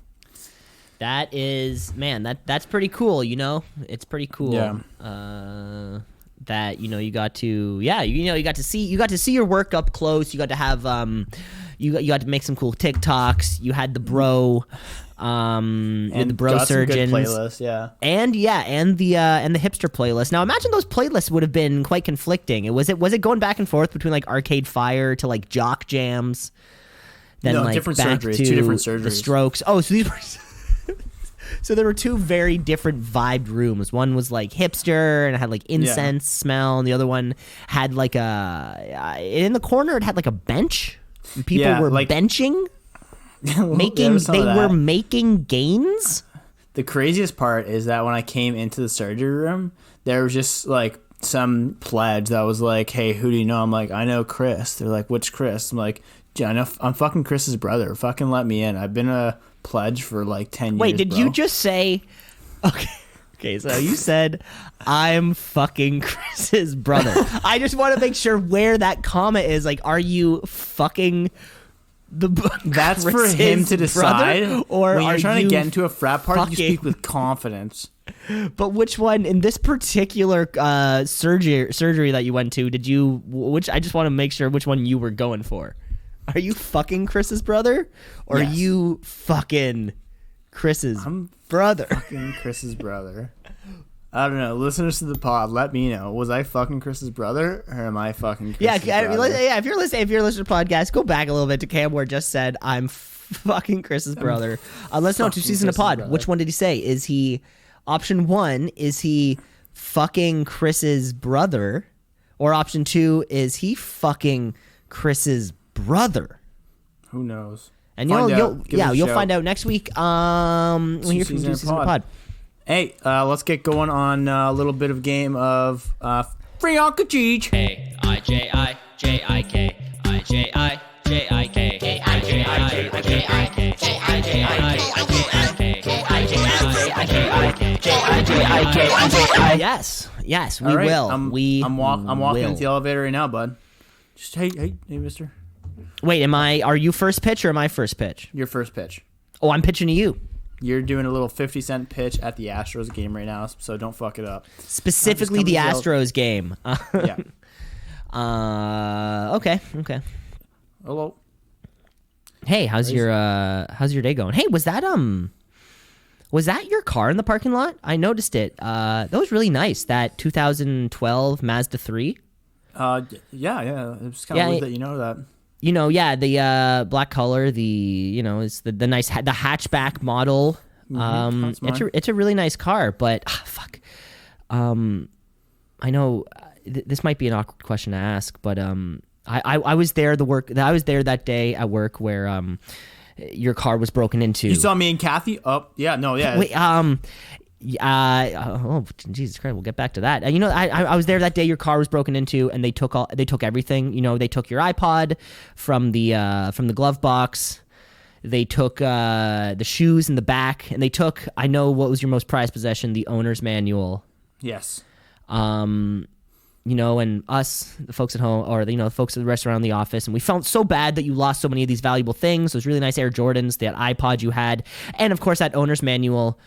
That is, man, that's pretty cool. You know, it's pretty cool. Yeah. That you got to see your work up close. You got to have you got to make some cool TikToks. You had the bro, and the bro surgeons, some good playlists, and the hipster playlist. Now imagine those playlists would have been quite conflicting. Was it going back and forth between like Arcade Fire to like Jock Jams? Then like different back surgeries, to 2 different surgeries. The Strokes. Oh, so these were. So there were 2 very different vibed rooms. One was like hipster and it had like incense smell, and the other one had like in the corner it had like a bench. People were like, benching, making gains. The craziest part is that when I came into the surgery room, there was just like some pledge that was like, hey, who do you know? I'm like, I know Chris. They're like, which Chris? I'm like, yeah, I know, I'm fucking Chris's brother. Fucking let me in. I've been a pledge for like 10 years. Wait, did you just say, okay, Okay, so you said I'm fucking Chris's brother. I just want to make sure where that comma is. Like, are you fucking That's for him to decide. Or when you're trying to get into a frat party, fucking... you speak with confidence. But which one in this particular surgery that you went to did you? Which I just want to make sure which one you were going for. Are you fucking Chris's brother, or yes. are you fucking Chris's brother? Fucking Chris's brother. I don't know. Listeners to the pod, let me know. Was I fucking Chris's brother, or am I fucking Chris's brother? If you're listening to the podcast, go back a little bit to Cam where just said I'm fucking Chris's brother. Let's know twoceesinapod. Which one did he say? Is he option 1? Is he fucking Chris's brother, or option 2? Is he fucking Chris's brother? Who knows? And you'll find out next week. When you're from twoceesinapod. Hey, let's get going on a little bit of game of Free Uncle Cheech. K-I-J-I-J-I-K I-J-I-J-I-K K-I-J-I-J-I-K Yes, we will. I'm walking into the elevator right now, bud. Just hey, mister. Wait, are you first pitch or am I first pitch? Your first pitch. Oh, I'm pitching to you. You're doing a little 50-cent pitch at the Astros game right now, so don't fuck it up. Specifically the Astros game. Yeah. Okay. Hello. Hey, how's your day going? Hey, was that your car in the parking lot? I noticed it. That was really nice. That 2012 Mazda 3. Yeah. It's kind of weird that you know that. The black color, it's the nice the hatchback model. It's a really nice car, but fuck. I know this might be an awkward question to ask, but I was there that day at work where your car was broken into. You saw me and Kathy? Oh, yeah, no, yeah. Wait, oh Jesus Christ, we'll get back to that. I was there that day your car was broken into, and they took everything. They took your iPod from the glove box. They took the shoes in the back, and they took, I know what was your most prized possession, the owner's manual. Yes. And us, the folks at home, or the folks at the restaurant in the office, and we felt so bad that you lost so many of these valuable things. Those really nice Air Jordans, that iPod you had, and of course that owner's manual.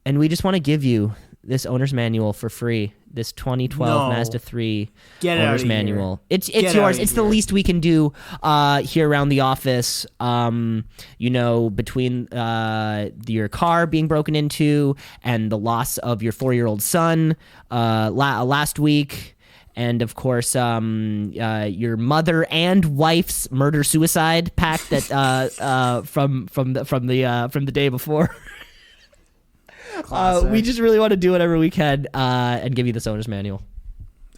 And we just want to give you this owner's manual for free. This 2012 Mazda 3 owner's manual. It's yours. It's the least we can do here around the office. Between your car being broken into and the loss of your 4-year-old son last week, and of course your mother and wife's murder-suicide pact that from the day before. We just really want to do whatever we can and give you this owner's manual.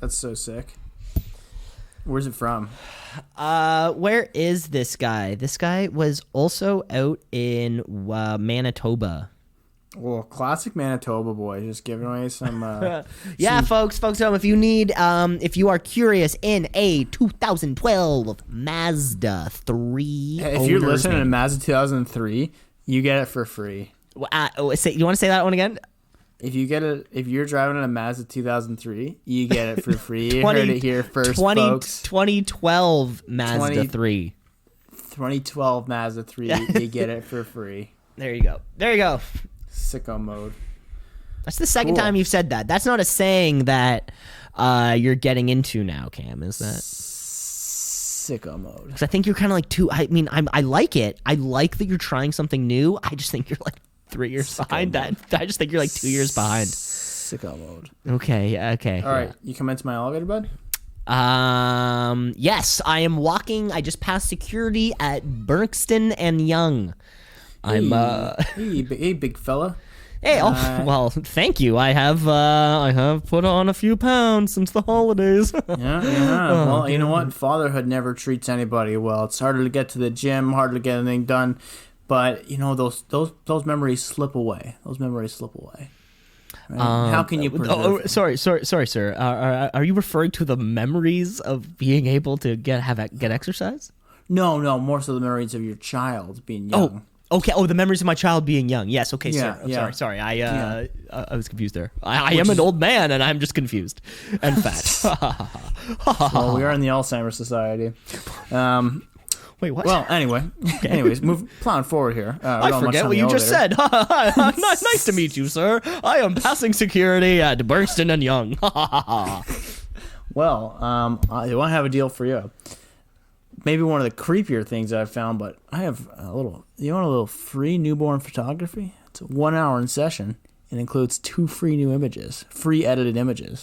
That's so sick. Where's it from? Where is this guy? This guy was also out in Manitoba. Well, classic Manitoba boy, just giving away some. Folks at home, if you need, if you are curious in a 2012 Mazda 3, if you're listening to Mazda 2003, you get it for free. You want to say that one again? If you're driving a Mazda 2003, you get it for free. You heard it here first, folks. 2012 Mazda 3. 2012 Mazda 3, you get it for free. There you go. Sicko mode. That's the second time you've said that. That's not a saying that you're getting into now, Cam, is that? Sicko mode. Because I think you're kind of like I like it. I like that you're trying something new. I just think you're like 3 years behind that. I just think you're like 2 years behind. Sicko mode. Okay. All right. You come into my elevator, bud? Yes, I am walking. I just passed security at Berkston and Young. Hey, big fella. Hey, well, thank you. I have put on a few pounds since the holidays. Yeah. Well, you know what? Fatherhood never treats anybody well. It's harder to get to the gym, harder to get anything done. But those memories slip away. Right? How can you preserve? Sorry, sir. Are you referring to the memories of being able to get exercise? No. More so the memories of your child being young. Okay. Oh, the memories of my child being young. Yes. Okay, Yeah, sir. I'm yeah. sorry. I was confused there. I am an old man, and I'm just confused and fat. Well, we are in the Alzheimer's Society. Wait, what? Well, anyway. Anyways, plowing forward here. I forget what you just said. Nice to meet you, sir. I am passing security at Burston and Young. Well, I want to have a deal for you. Maybe one of the creepier things I've found, but I have you want a little free newborn photography? It's a 1 hour in session. It includes 2 free new images, free edited images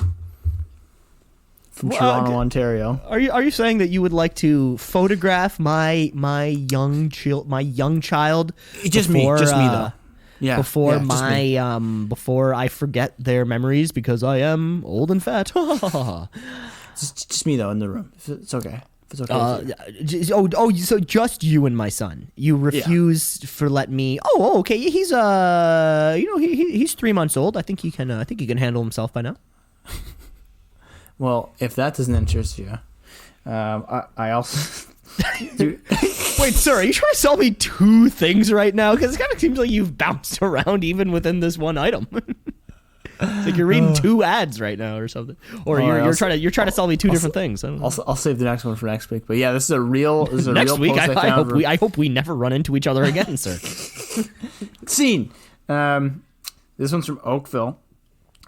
from Toronto, Ontario. Are you saying that you would like to photograph my young child? Just me though. Yeah. Before before I forget their memories because I am old and fat. just me though in the room. It's okay. If it's okay. So just you and my son. You refused for let me. Oh, okay. He's he's 3 months old. I think he can handle himself by now. Well, if that doesn't interest you, I also. Wait, sir, are you trying to sell me 2 things right now? Because it kind of seems like you've bounced around even within this one item. It's like you're reading 2 ads right now or something, or you're trying to sell me 2 different things. I don't know. I'll save the next one for next week. But yeah, this is a real. Next week, post I hope we never run into each other again, sir. Scene. This one's from Oakville.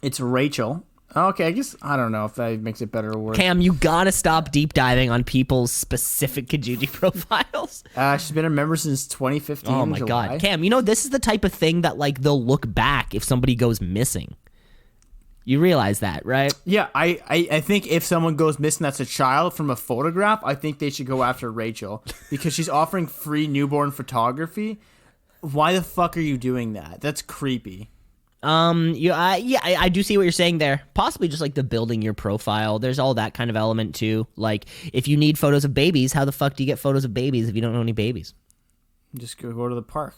It's Rachel. Okay, I don't know if that makes it better or worse. Cam, you gotta stop deep diving on people's specific Kijiji profiles. She's been a member since 2015. Oh my God, Cam, this is the type of thing that like they'll look back if somebody goes missing. You realize that, right? Yeah, I think if someone goes missing that's a child from a photograph, I think they should go after Rachel because she's offering free newborn photography. Why the fuck are you doing that? That's creepy. I do see what you're saying there. Possibly just like the building your profile. There's all that kind of element too. Like if you need photos of babies, how the fuck do you get photos of babies if you don't know any babies? Just go to the park.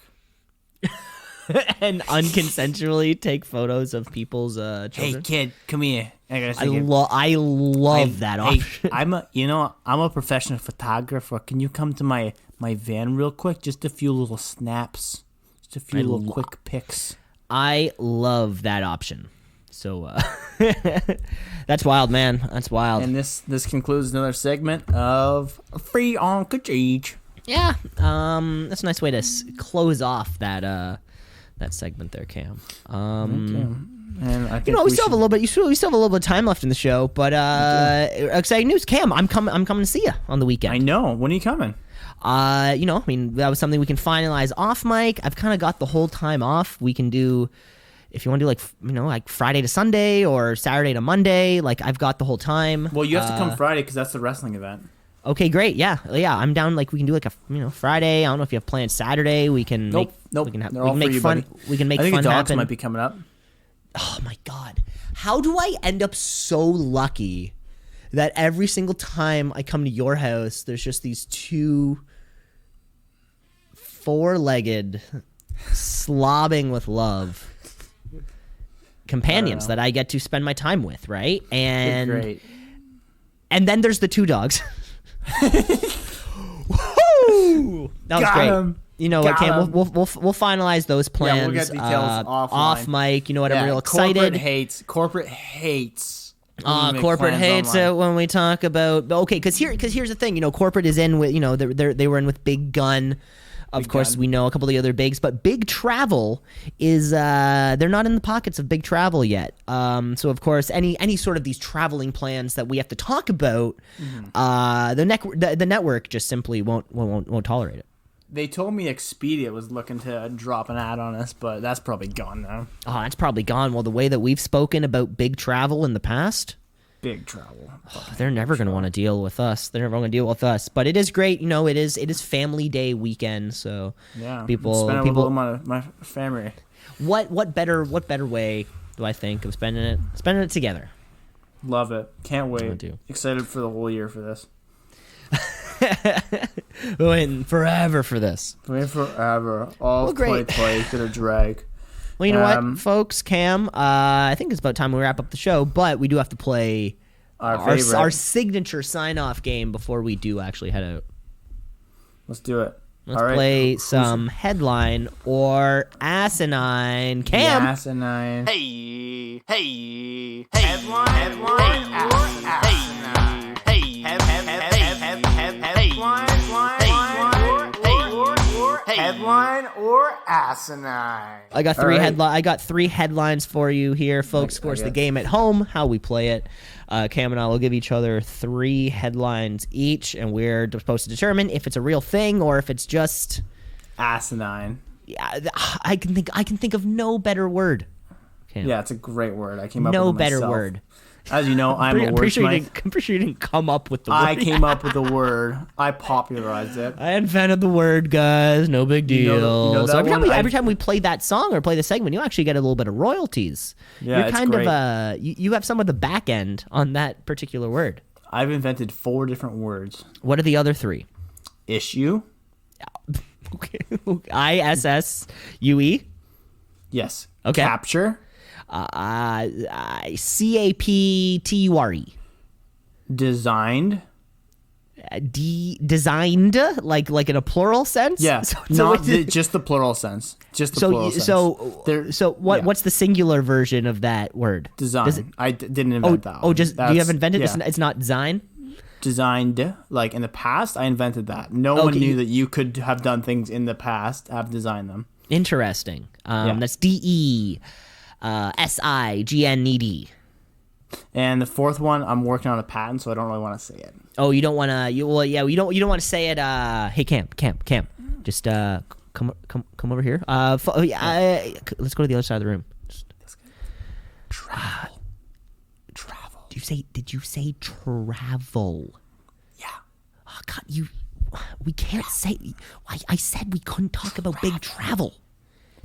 And unconsensually take photos of people's children. Hey kid, come here. I love that option. I'm a professional photographer. Can you come to my van real quick? Just a few little snaps. Just a few little quick pics. I love that option. So that's wild, man. That's wild. And this concludes another segment of Free on Kijiji. Yeah. That's a nice way to close off that segment there, Cam. And I think we still have a little bit. We still have a little bit of time left in the show, but exciting news, Cam. I'm coming to see you on the weekend. I know. When are you coming? That was something we can finalize off mic. I've kind of got the whole time off. We can do, if you want to do like Friday to Sunday or Saturday to Monday. Like I've got the whole time. Well, you have to come Friday because that's the wrestling event. Okay, great. Yeah. I'm down. Like we can do like a Friday. I don't know if you have plans Saturday. We can Nope. We can They're all make for you, fun. buddy. We can make I think fun the dogs happen. might be coming up. Oh my God! How do I end up so lucky that every single time I come to your house, there's just these 2 4-legged, slobbing with love companions that I get to spend my time with, right? And great. And then there's the 2 dogs. Woo! That was Got great. him. You know what, Cam? We'll finalize those plans. Yeah, we'll get details off mic. You know what? I'm real excited. Corporate hates. Corporate hates it when we talk about. Okay, because here's the thing. Corporate is in with. They were in with Big Gun. Of course, we know a couple of the other bigs, but Big Travel is they're not in the pockets of Big Travel yet. So of course, any sort of these traveling plans that we have to talk about, the network just simply won't tolerate it. They told me Expedia was looking to drop an ad on us, but that's probably gone now. Oh, that's probably gone. Well, the way that we've spoken about Big Travel in the past. Big Travel. They're never going to want to deal with us. They're never going to deal with us. But it is great. It is Family Day weekend, so yeah, people spending a little my family. What better way do I think of spending it together? Love it. Can't wait. I do. Excited for the whole year for this. Waiting forever for this. Waiting forever. All great. play to the drag. Well, you know what, folks, Cam, I think it's about time we wrap up the show, but we do have to play our signature sign-off game before we do actually head out. Let's do it. Let's All right. play some headline or asinine. Cam. Asinine. Hey, hey, headline or asinine. Hey, headline or asinine. I got three headlines for you here, folks. Of course, the game at home, how we play it. Cam and I will give each other 3 headlines each, and we're supposed to determine if it's a real thing or if it's just asinine. Yeah, I can think of no better word. Cam. Yeah, it's a great word. I came up with no it better myself. word. As you know, I'm a I'm pretty wordsmith. sure you didn't come up with the word. I came up with the word. I popularized it. I invented the word, guys. No big deal. You know so every one? time we play that song or play the segment, you actually get a little bit of royalties. Yeah, You're it's kind great. of you have some of the back end on that particular word. I've invented 4 different words. What are the other 3? Issue. Okay. ISSUE. Yes. Okay. Capture. CAPTURE. Designed. Designed, like in a plural sense. Yeah. Just the plural sense. Just the plural sense. So what's the singular version of that word? Design. I didn't invent that. Oh, just you have invented yeah. It's not design. Designed, like in the past, I invented that. No one knew that you could have done things in the past, have designed them. Interesting. That's DESIGNED. And the 4th one, I'm working on a patent, so I don't really want to say it. Oh, you don't want to. You don't want to say it. Hey, Cam, just come over here. Let's go to the other side of the room. Travel. Did you say travel? Yeah. Oh God, we can't say. I said we couldn't talk about big travel.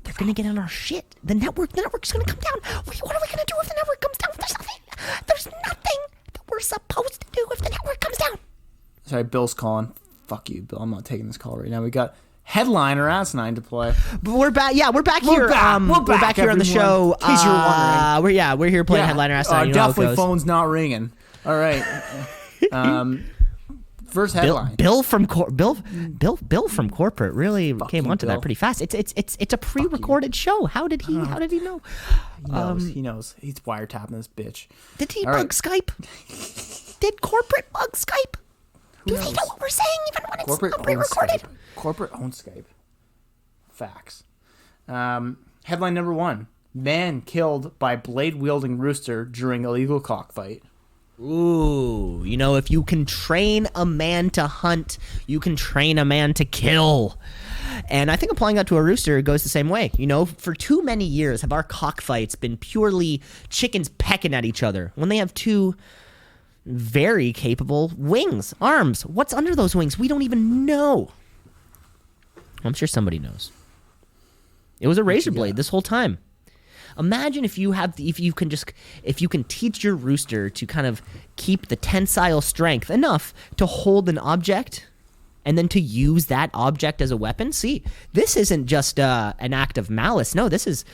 They're gonna get on our shit. The network's gonna come down. What are we gonna do if the network comes down? There's nothing that we're supposed to do if the network comes down. Sorry, Bill's calling. Fuck you, Bill. I'm not taking this call right now. We got headline or asinine to play. But we're back. Yeah, we're back here. We're back here on the show. In case you were wondering. We're here playing headline or asinine. Definitely phone's not ringing. All right. First headline. Bill from corporate really came onto that pretty fast. It's a pre-recorded show. How did he know? He knows. He's wiretapping this bitch. Did he bug Skype? Did corporate bug Skype? Do they know what we're saying even when it's not pre-recorded? Corporate owns Skype. Facts. Headline number 1. Man killed by blade-wielding rooster during illegal cockfight. Ooh, if you can train a man to hunt, you can train a man to kill. And I think applying that to a rooster goes the same way. For too many years have our cockfights been purely chickens pecking at each other when they have 2 very capable wings, arms. What's under those wings? We don't even know. I'm sure somebody knows. It was a razor blade this whole time. Imagine if you can teach your rooster to kind of keep the tensile strength enough to hold an object and then to use that object as a weapon. See, this isn't just an act of malice. No, this is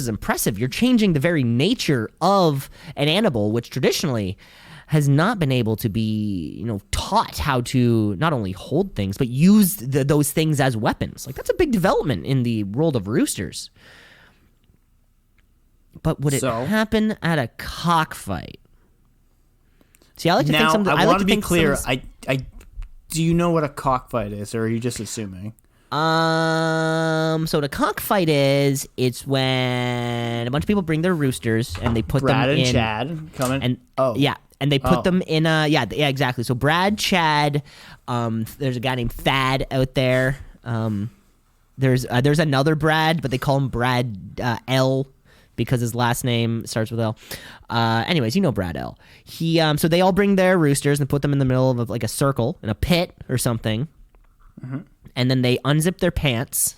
impressive. You're changing the very nature of an animal, which traditionally has not been able to be, taught how to not only hold things but use those things as weapons. Like, that's a big development in the world of roosters. But would it happen at a cockfight? See, I like to think something. I want to be clear. Do you know what a cockfight is, or are you just assuming? So the cockfight it's when a bunch of people bring their roosters and they put Brad them in. Brad and Chad coming. And and they put them in a exactly. So Brad, Chad. There's a guy named Thad out there. There's another Brad, but they call him Brad L. because his last name starts with L. Anyways, Brad L. So they all bring their roosters and put them in the middle of like a circle in a pit or something. Mm-hmm. And then they unzip their pants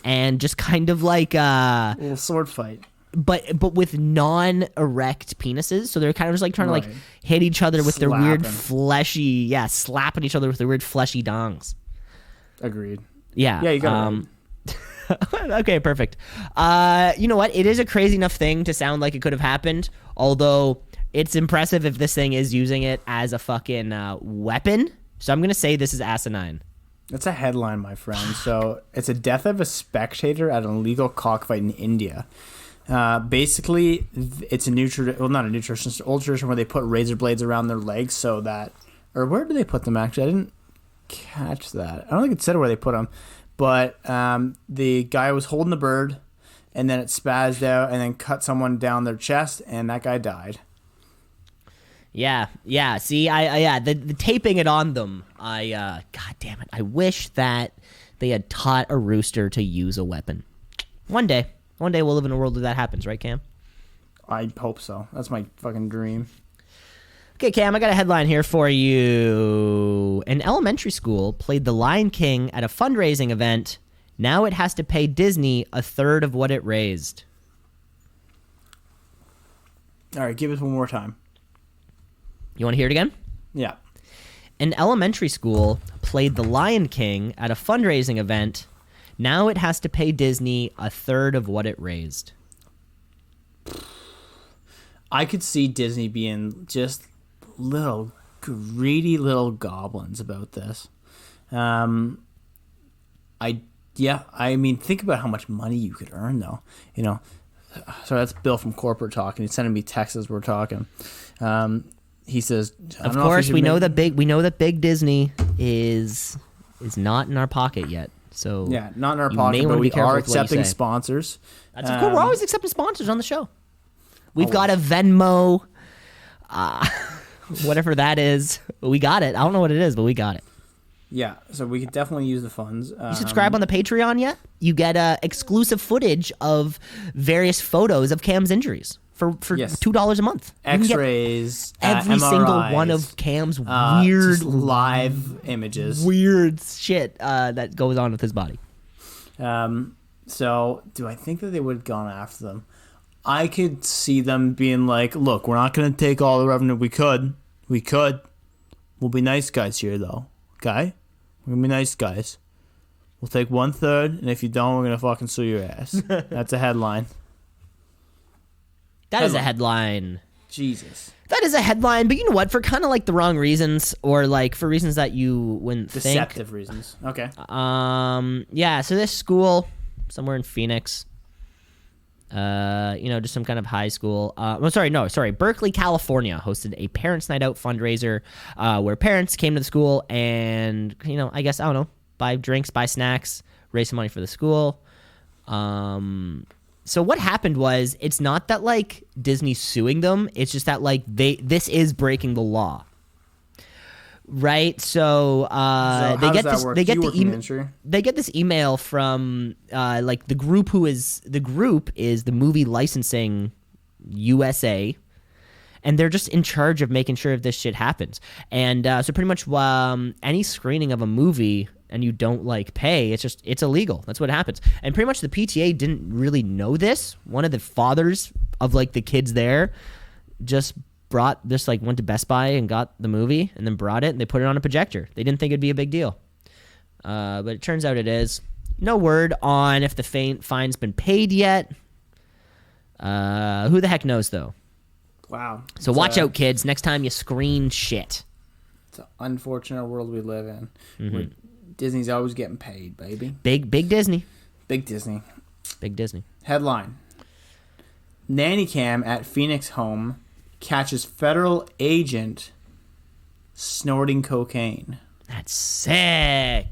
and just kind of like a little sword fight. But with non-erect penises. So they're kind of just like trying to like hit each other with their weird fleshy, slapping each other with their weird fleshy dongs. Agreed. Yeah. Yeah, you got it. Okay, perfect. You know what? It is a crazy enough thing to sound like it could have happened, although it's impressive if this thing is using it as a fucking weapon. So I'm going to say this is asinine. That's a headline, my friend. So it's a death of a spectator at an illegal cockfight in India. Basically, it's a new tradition. Well, not a new tradition. It's an old tradition where they put razor blades around their legs so that, or where do they put them? Actually, I didn't catch that. I don't think it said where they put them, but the guy was holding the bird, and then it spazzed out and then cut someone down their chest, and that guy died. Yeah. See, the taping it on them. God damn it! I wish that they had taught a rooster to use a weapon. One day we'll live in a world where that happens, right, Cam? I hope so. That's my fucking dream. Okay, Cam, I got a headline here for you. An elementary school played The Lion King at a fundraising event. Now it has to pay Disney a third of what it raised. All right, give us one more time. You want to hear it again? Yeah. An elementary school played The Lion King at a fundraising event. Now it has to pay Disney a third of what it raised. I could see Disney being just little greedy little goblins about this. I mean, think about how much money you could earn, though. You know, so that's Bill from corporate talking. He's sending me texts as we're talking. He says, "Of course, we know that Big Disney is not in our pocket yet. So yeah, not in our pocket, but we are accepting sponsors. That's of course. We're always accepting sponsors on the show. We've got a Venmo, whatever that is. We got it. I don't know what it is, but we got it. Yeah, so we could definitely use the funds. You subscribe on the Patreon yet? You get exclusive footage of various photos of Cam's injuries for $2 a month. X-rays, every MRIs, single one of Cam's weird live images, weird shit that goes on with his body. So, do I think that they would have gone after them? I could see them being like, "Look, we're not going to take all the revenue. We could. We'll be nice guys here, though. Okay, we're gonna be nice guys. We'll take 1/3, and if you don't, we're gonna fucking sue your ass." That's a headline. That is a headline. Jesus. That is a headline, but you know what? For kind of like the wrong reasons, or like for reasons that you wouldn't think. Deceptive reasons. Okay. Yeah. So this school, somewhere in Phoenix, just some kind of high school. Berkeley, California, hosted a Parents' Night Out fundraiser, where parents came to the school and, I guess, I don't know, buy drinks, buy snacks, raise some money for the school. So what happened was, it's not that like Disney's suing them. It's just that like this is breaking the law. Right, so they get this email from the group is the Movie Licensing USA, and they're just in charge of making sure if this shit happens. And so pretty much any screening of a movie and you don't pay, it's illegal. That's what happens. And pretty much the PTA didn't really know this. One of the fathers of the kids there just went to Best Buy and got the movie and then brought it and they put it on a projector. They didn't think it'd be a big deal. But it turns out it is. No word on if the fine's been paid yet. Who the heck knows, though? Wow. So watch out, kids. Next time you screen shit. It's an unfortunate world we live in. Mm-hmm. Disney's always getting paid, baby. Big Disney. Big Disney. Big Disney. Headline. Nanny cam at Phoenix home catches federal agent snorting cocaine. That's sick.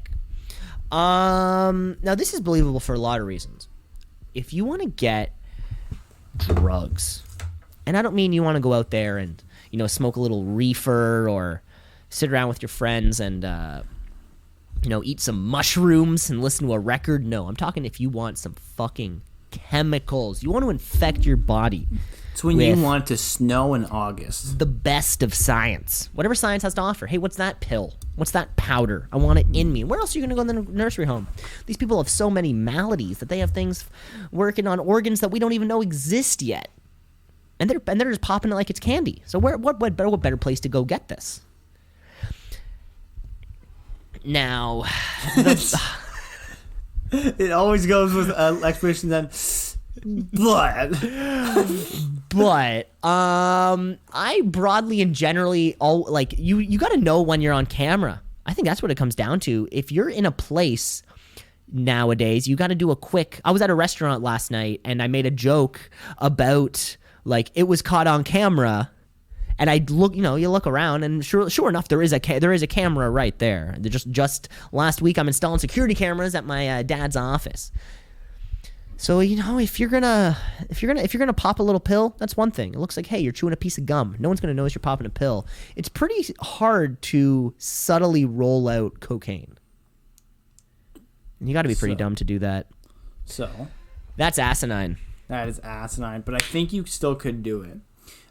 Now this is believable for a lot of reasons. If you want to get drugs, and I don't mean you want to go out there and smoke a little reefer or sit around with your friends and eat some mushrooms and listen to a record. No, I'm talking if you want some fucking chemicals. You want to infect your body. It's when you want to snow in August. The best of science. Whatever science has to offer. Hey, what's that pill? What's that powder? I want it in me. Where else are you going to go in the nursery home? These people have so many maladies that they have things working on organs that we don't even know exist yet. And they're just popping it like it's candy. So what better place to go get this? Now, it always goes with explanation then. But I broadly and generally you got to know when you're on camera. I think that's what it comes down to. If you're in a place nowadays, you got to do a quick. I was at a restaurant last night and I made a joke about like it was caught on camera, and I look, you look around and sure enough, there is a camera right there. Just last week, I'm installing security cameras at my dad's office. So if you're gonna pop a little pill, that's one thing. It looks like, hey, you're chewing a piece of gum. No one's gonna notice you're popping a pill. It's pretty hard to subtly roll out cocaine. You got to be pretty dumb to do that. So that's asinine. That is asinine, but I think you still could do it.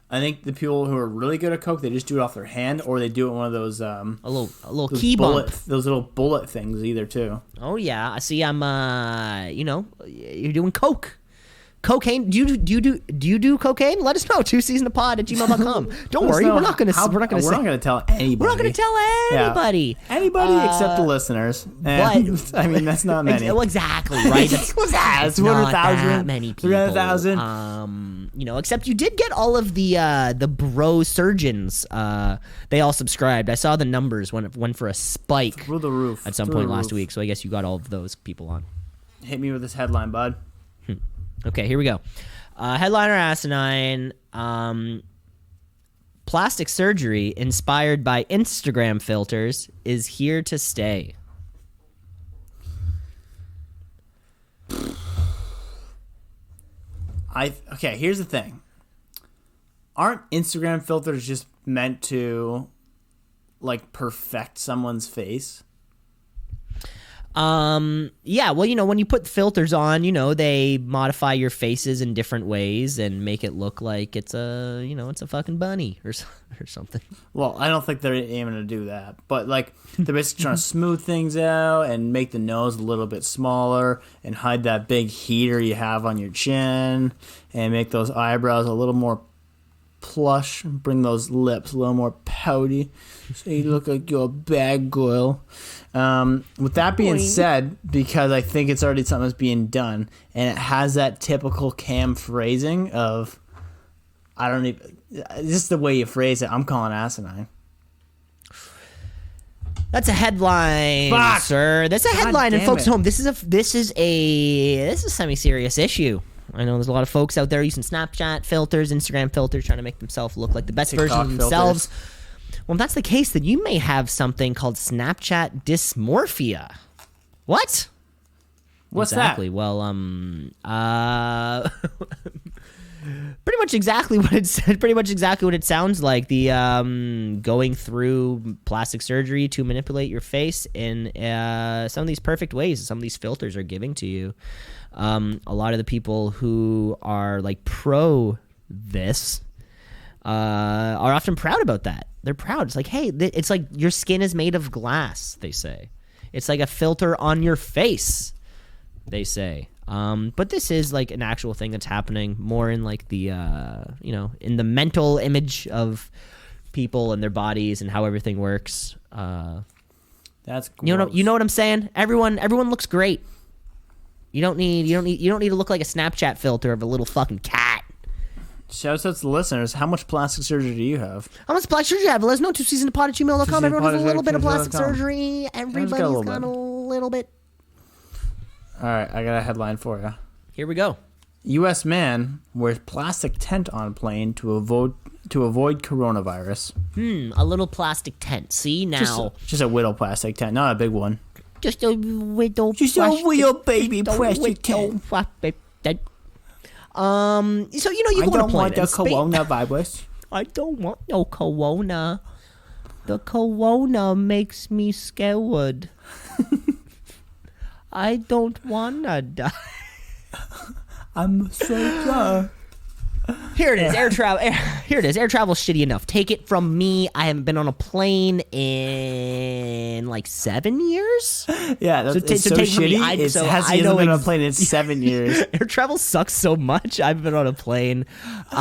I think the people who are really good at coke, they just do it off their hand, or they do it one of those a little key bump, those little bullet things either too. Oh yeah, I see. I'm you're doing coke. Cocaine? Do you do cocaine? Let us know. twoceesinapod@gmail.com. Don't worry, we're not gonna tell anybody. We're not gonna tell anybody. Yeah. Anybody except the listeners. And, I mean, that's not many. Well, exactly right. That's 200,000. Not that many people. 300,000. Except you did get all of the bro surgeons. They all subscribed. I saw the numbers went for a spike through the roof at some point last week. So I guess you got all of those people on. Hit me with this headline, bud. Okay, here we go. Headliner asinine. Plastic surgery inspired by Instagram filters is here to stay. Okay, here's the thing. Aren't Instagram filters just meant to like perfect someone's face? Yeah, well, when you put filters on, they modify your faces in different ways and make it look like it's a fucking bunny or something. Well, I don't think they're aiming to do that, but like they're basically trying to smooth things out and make the nose a little bit smaller and hide that big heater you have on your chin and make those eyebrows a little more plush, bring those lips a little more pouty so you look like you're a bad girl. With that being said, because I think it's already something that's being done, and it has that typical Cam phrasing of, just the way you phrase it, I'm calling asinine. That's a headline, sir. That's a headline, and folks at home, this is a semi-serious issue. I know there's a lot of folks out there using Snapchat filters, Instagram filters, trying to make themselves look like the best version of themselves. Well, if that's the case, then you may have something called Snapchat dysmorphia. What? What's exactly? That? Well, pretty much exactly what it said. Pretty much exactly what it sounds like. The going through plastic surgery to manipulate your face in some of these perfect ways. Some of these filters are giving to you. A lot of the people who are like pro this are often proud about that. They're proud. It's like, hey, it's like your skin is made of glass, they say. It's like a filter on your face, they say. But this is like an actual thing that's happening more in like the, in the mental image of people and their bodies and how everything works. That's gross. You know what I'm saying? Everyone looks great. You don't need to look like a Snapchat filter of a little fucking cat. Shouts out to the listeners. How much plastic surgery do you have? How much plastic surgery do you have? Let us know. twoceesinapod@gmail.com. Everyone has a little bit of plastic surgery. Everybody's got a little bit. All right, I got a headline for you. Here we go. U.S. man wears plastic tent on plane to avoid coronavirus. A little plastic tent. See now. Just a little plastic tent, not a big one. Just a little baby plastic tent. So you go on a plane. I don't want the coronavirus. I don't want no corona. The corona makes me scared. I don't wanna die. I'm so sorry. Here it is. Air travel. Here it is. Air travel's shitty enough. Take it from me. I haven't been on a plane in like 7 years. Yeah, it's so shitty. It hasn't been on a plane in 7 years. Air travel sucks so much. I've been on a plane, in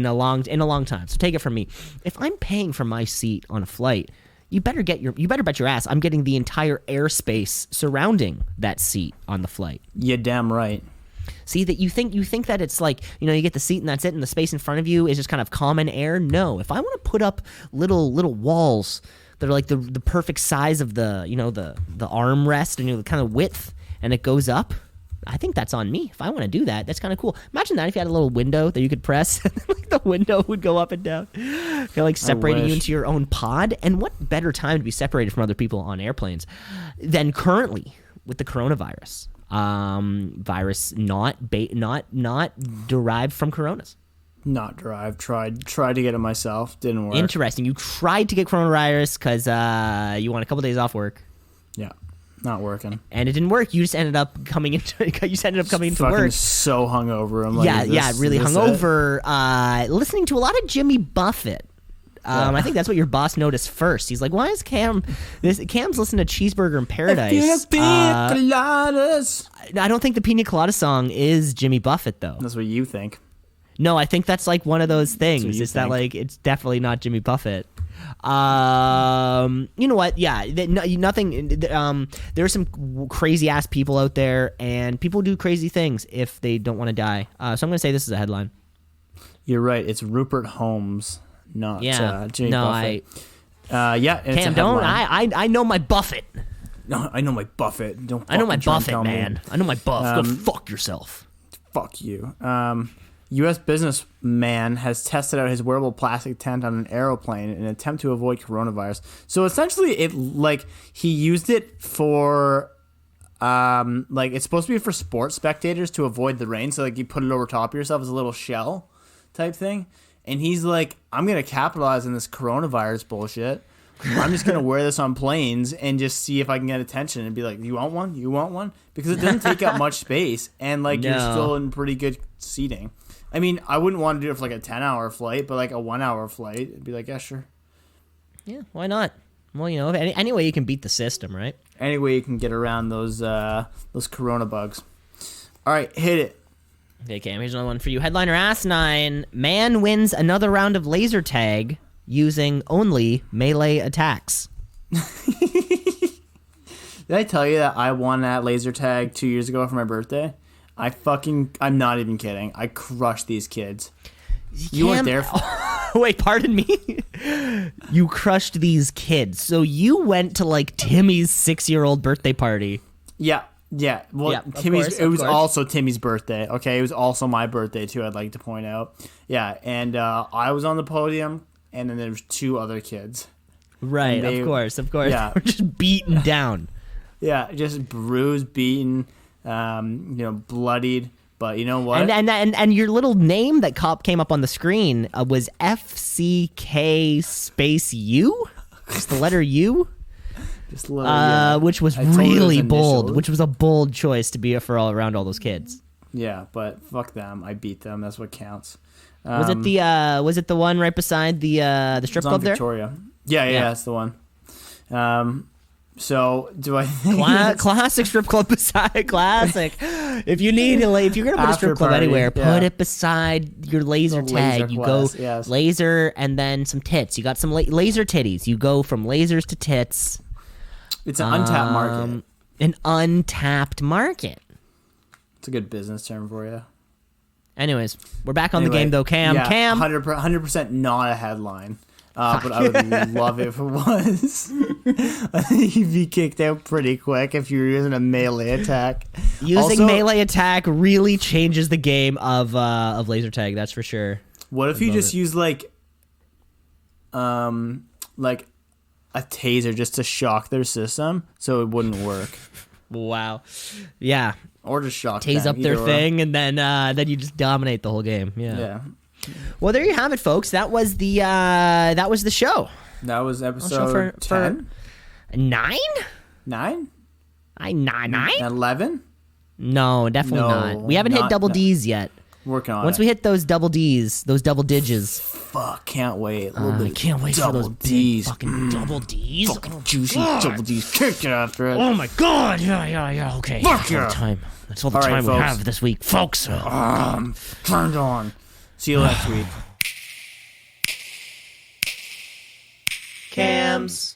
a long time. So take it from me. If I'm paying for my seat on a flight, you better bet your ass I'm getting the entire airspace surrounding that seat on the flight. You're damn right. See, that you think that it's like, you get the seat and that's it, and the space in front of you is just kind of common air. No, if I want to put up little walls that are like the perfect size of the the armrest and the kind of width, and it goes up, I think that's on me. If I want to do that, that's kind of cool. Imagine that if you had a little window that you could press, and like the window would go up and down, kind of like separating you into your own pod. And what better time to be separated from other people on airplanes than currently with the coronavirus? Virus not derived from coronas. Not derived. Tried to get it myself. Didn't work. Interesting. You tried to get coronavirus because you want a couple days off work. Yeah, not working. And it didn't work. You just ended up coming into work. So hungover. I'm like, really hungover. Listening to a lot of Jimmy Buffett. I think that's what your boss noticed first. He's like, "Why is Cam's listening to Cheeseburger in Paradise?" Pina coladas. I don't think the Pina Colada song is Jimmy Buffett, though. That's what you think. No, I think that's like one of those things. It's that like it's definitely not Jimmy Buffett. You know what? Yeah, nothing. There are some crazy ass people out there, and people do crazy things if they don't want to die. So I'm gonna say this is a headline. You're right. It's Rupert Holmes. Not Jimmy Buffett. Cam, don't I know my Buffett. No, I know my Buffett. I know my Buffett, man. I know my Buff. Go fuck yourself. Fuck you. U.S. businessman has tested out his wearable plastic tent on an aeroplane in an attempt to avoid coronavirus. So essentially, he used it for, it's supposed to be for sports spectators to avoid the rain. So like you put it over top of yourself as a little shell type thing. And he's like, I'm going to capitalize on this coronavirus bullshit. I'm just going to wear this on planes and just see if I can get attention and be like, you want one? You want one? Because it doesn't take up much space. And like you're still in pretty good seating. I mean, I wouldn't want to do it for like a 10-hour flight, but like a 1-hour flight, it'd be like, yeah, sure. Yeah, why not? Well, any way you can beat the system, right? Any way you can get around those corona bugs. All right, hit it. Okay, Cam, here's another one for you. Headliner asinine. Man wins another round of laser tag using only melee attacks. Did I tell you that I won that laser tag 2 years ago for my birthday? I'm not even kidding. I crushed these kids. You weren't there for Wait, pardon me? You crushed these kids. So you went to like Timmy's 6-year-old birthday party. Yeah. Well, it was also Timmy's birthday. Okay, it was also my birthday too. I'd like to point out. Yeah, and I was on the podium, and then there was 2 other kids. Right, of course. Yeah, we're just beaten down. Yeah, just bruised, beaten, bloodied. But you know what? And your little name that came up on the screen was FCK space U, just the letter U. Which was really bold. Which was a bold choice to be for all around all those kids. Yeah, but fuck them. I beat them. That's what counts. Was it the one right beside the strip club there? Victoria. Yeah, that's the one. So do I think classic strip club beside classic? If you're gonna put a strip club anywhere, put it beside your laser tag. You go laser and then some tits. You got some laser titties. You go from lasers to tits. It's an untapped market. An untapped market. It's a good business term for you. Anyways, we're back on the game though, Cam. Yeah, Cam, 100% not a headline. But I would love it if it was. I think you'd be kicked out pretty quick if you were using a melee attack. Using melee attack really changes the game of laser tag. That's for sure. What if you just use like a taser just to shock their system so it wouldn't work? Wow. Yeah. Or just shock tase them, up their thing, and then you just dominate the whole game. Yeah. Well, there you have it, folks. That was the show. That was episode 10? 9? 9? 9? 11? No, definitely not. We haven't hit double D's yet. Working on Once we hit those double D's, those double digits. Fuck, can't wait. I can't wait for those D's. Fucking double D's. Fucking juicy double D's. Kick it after it. Oh my god. Yeah. Okay. Fuck yeah. That's all the time we have this week, folks. Turned on. See you next week. Cams.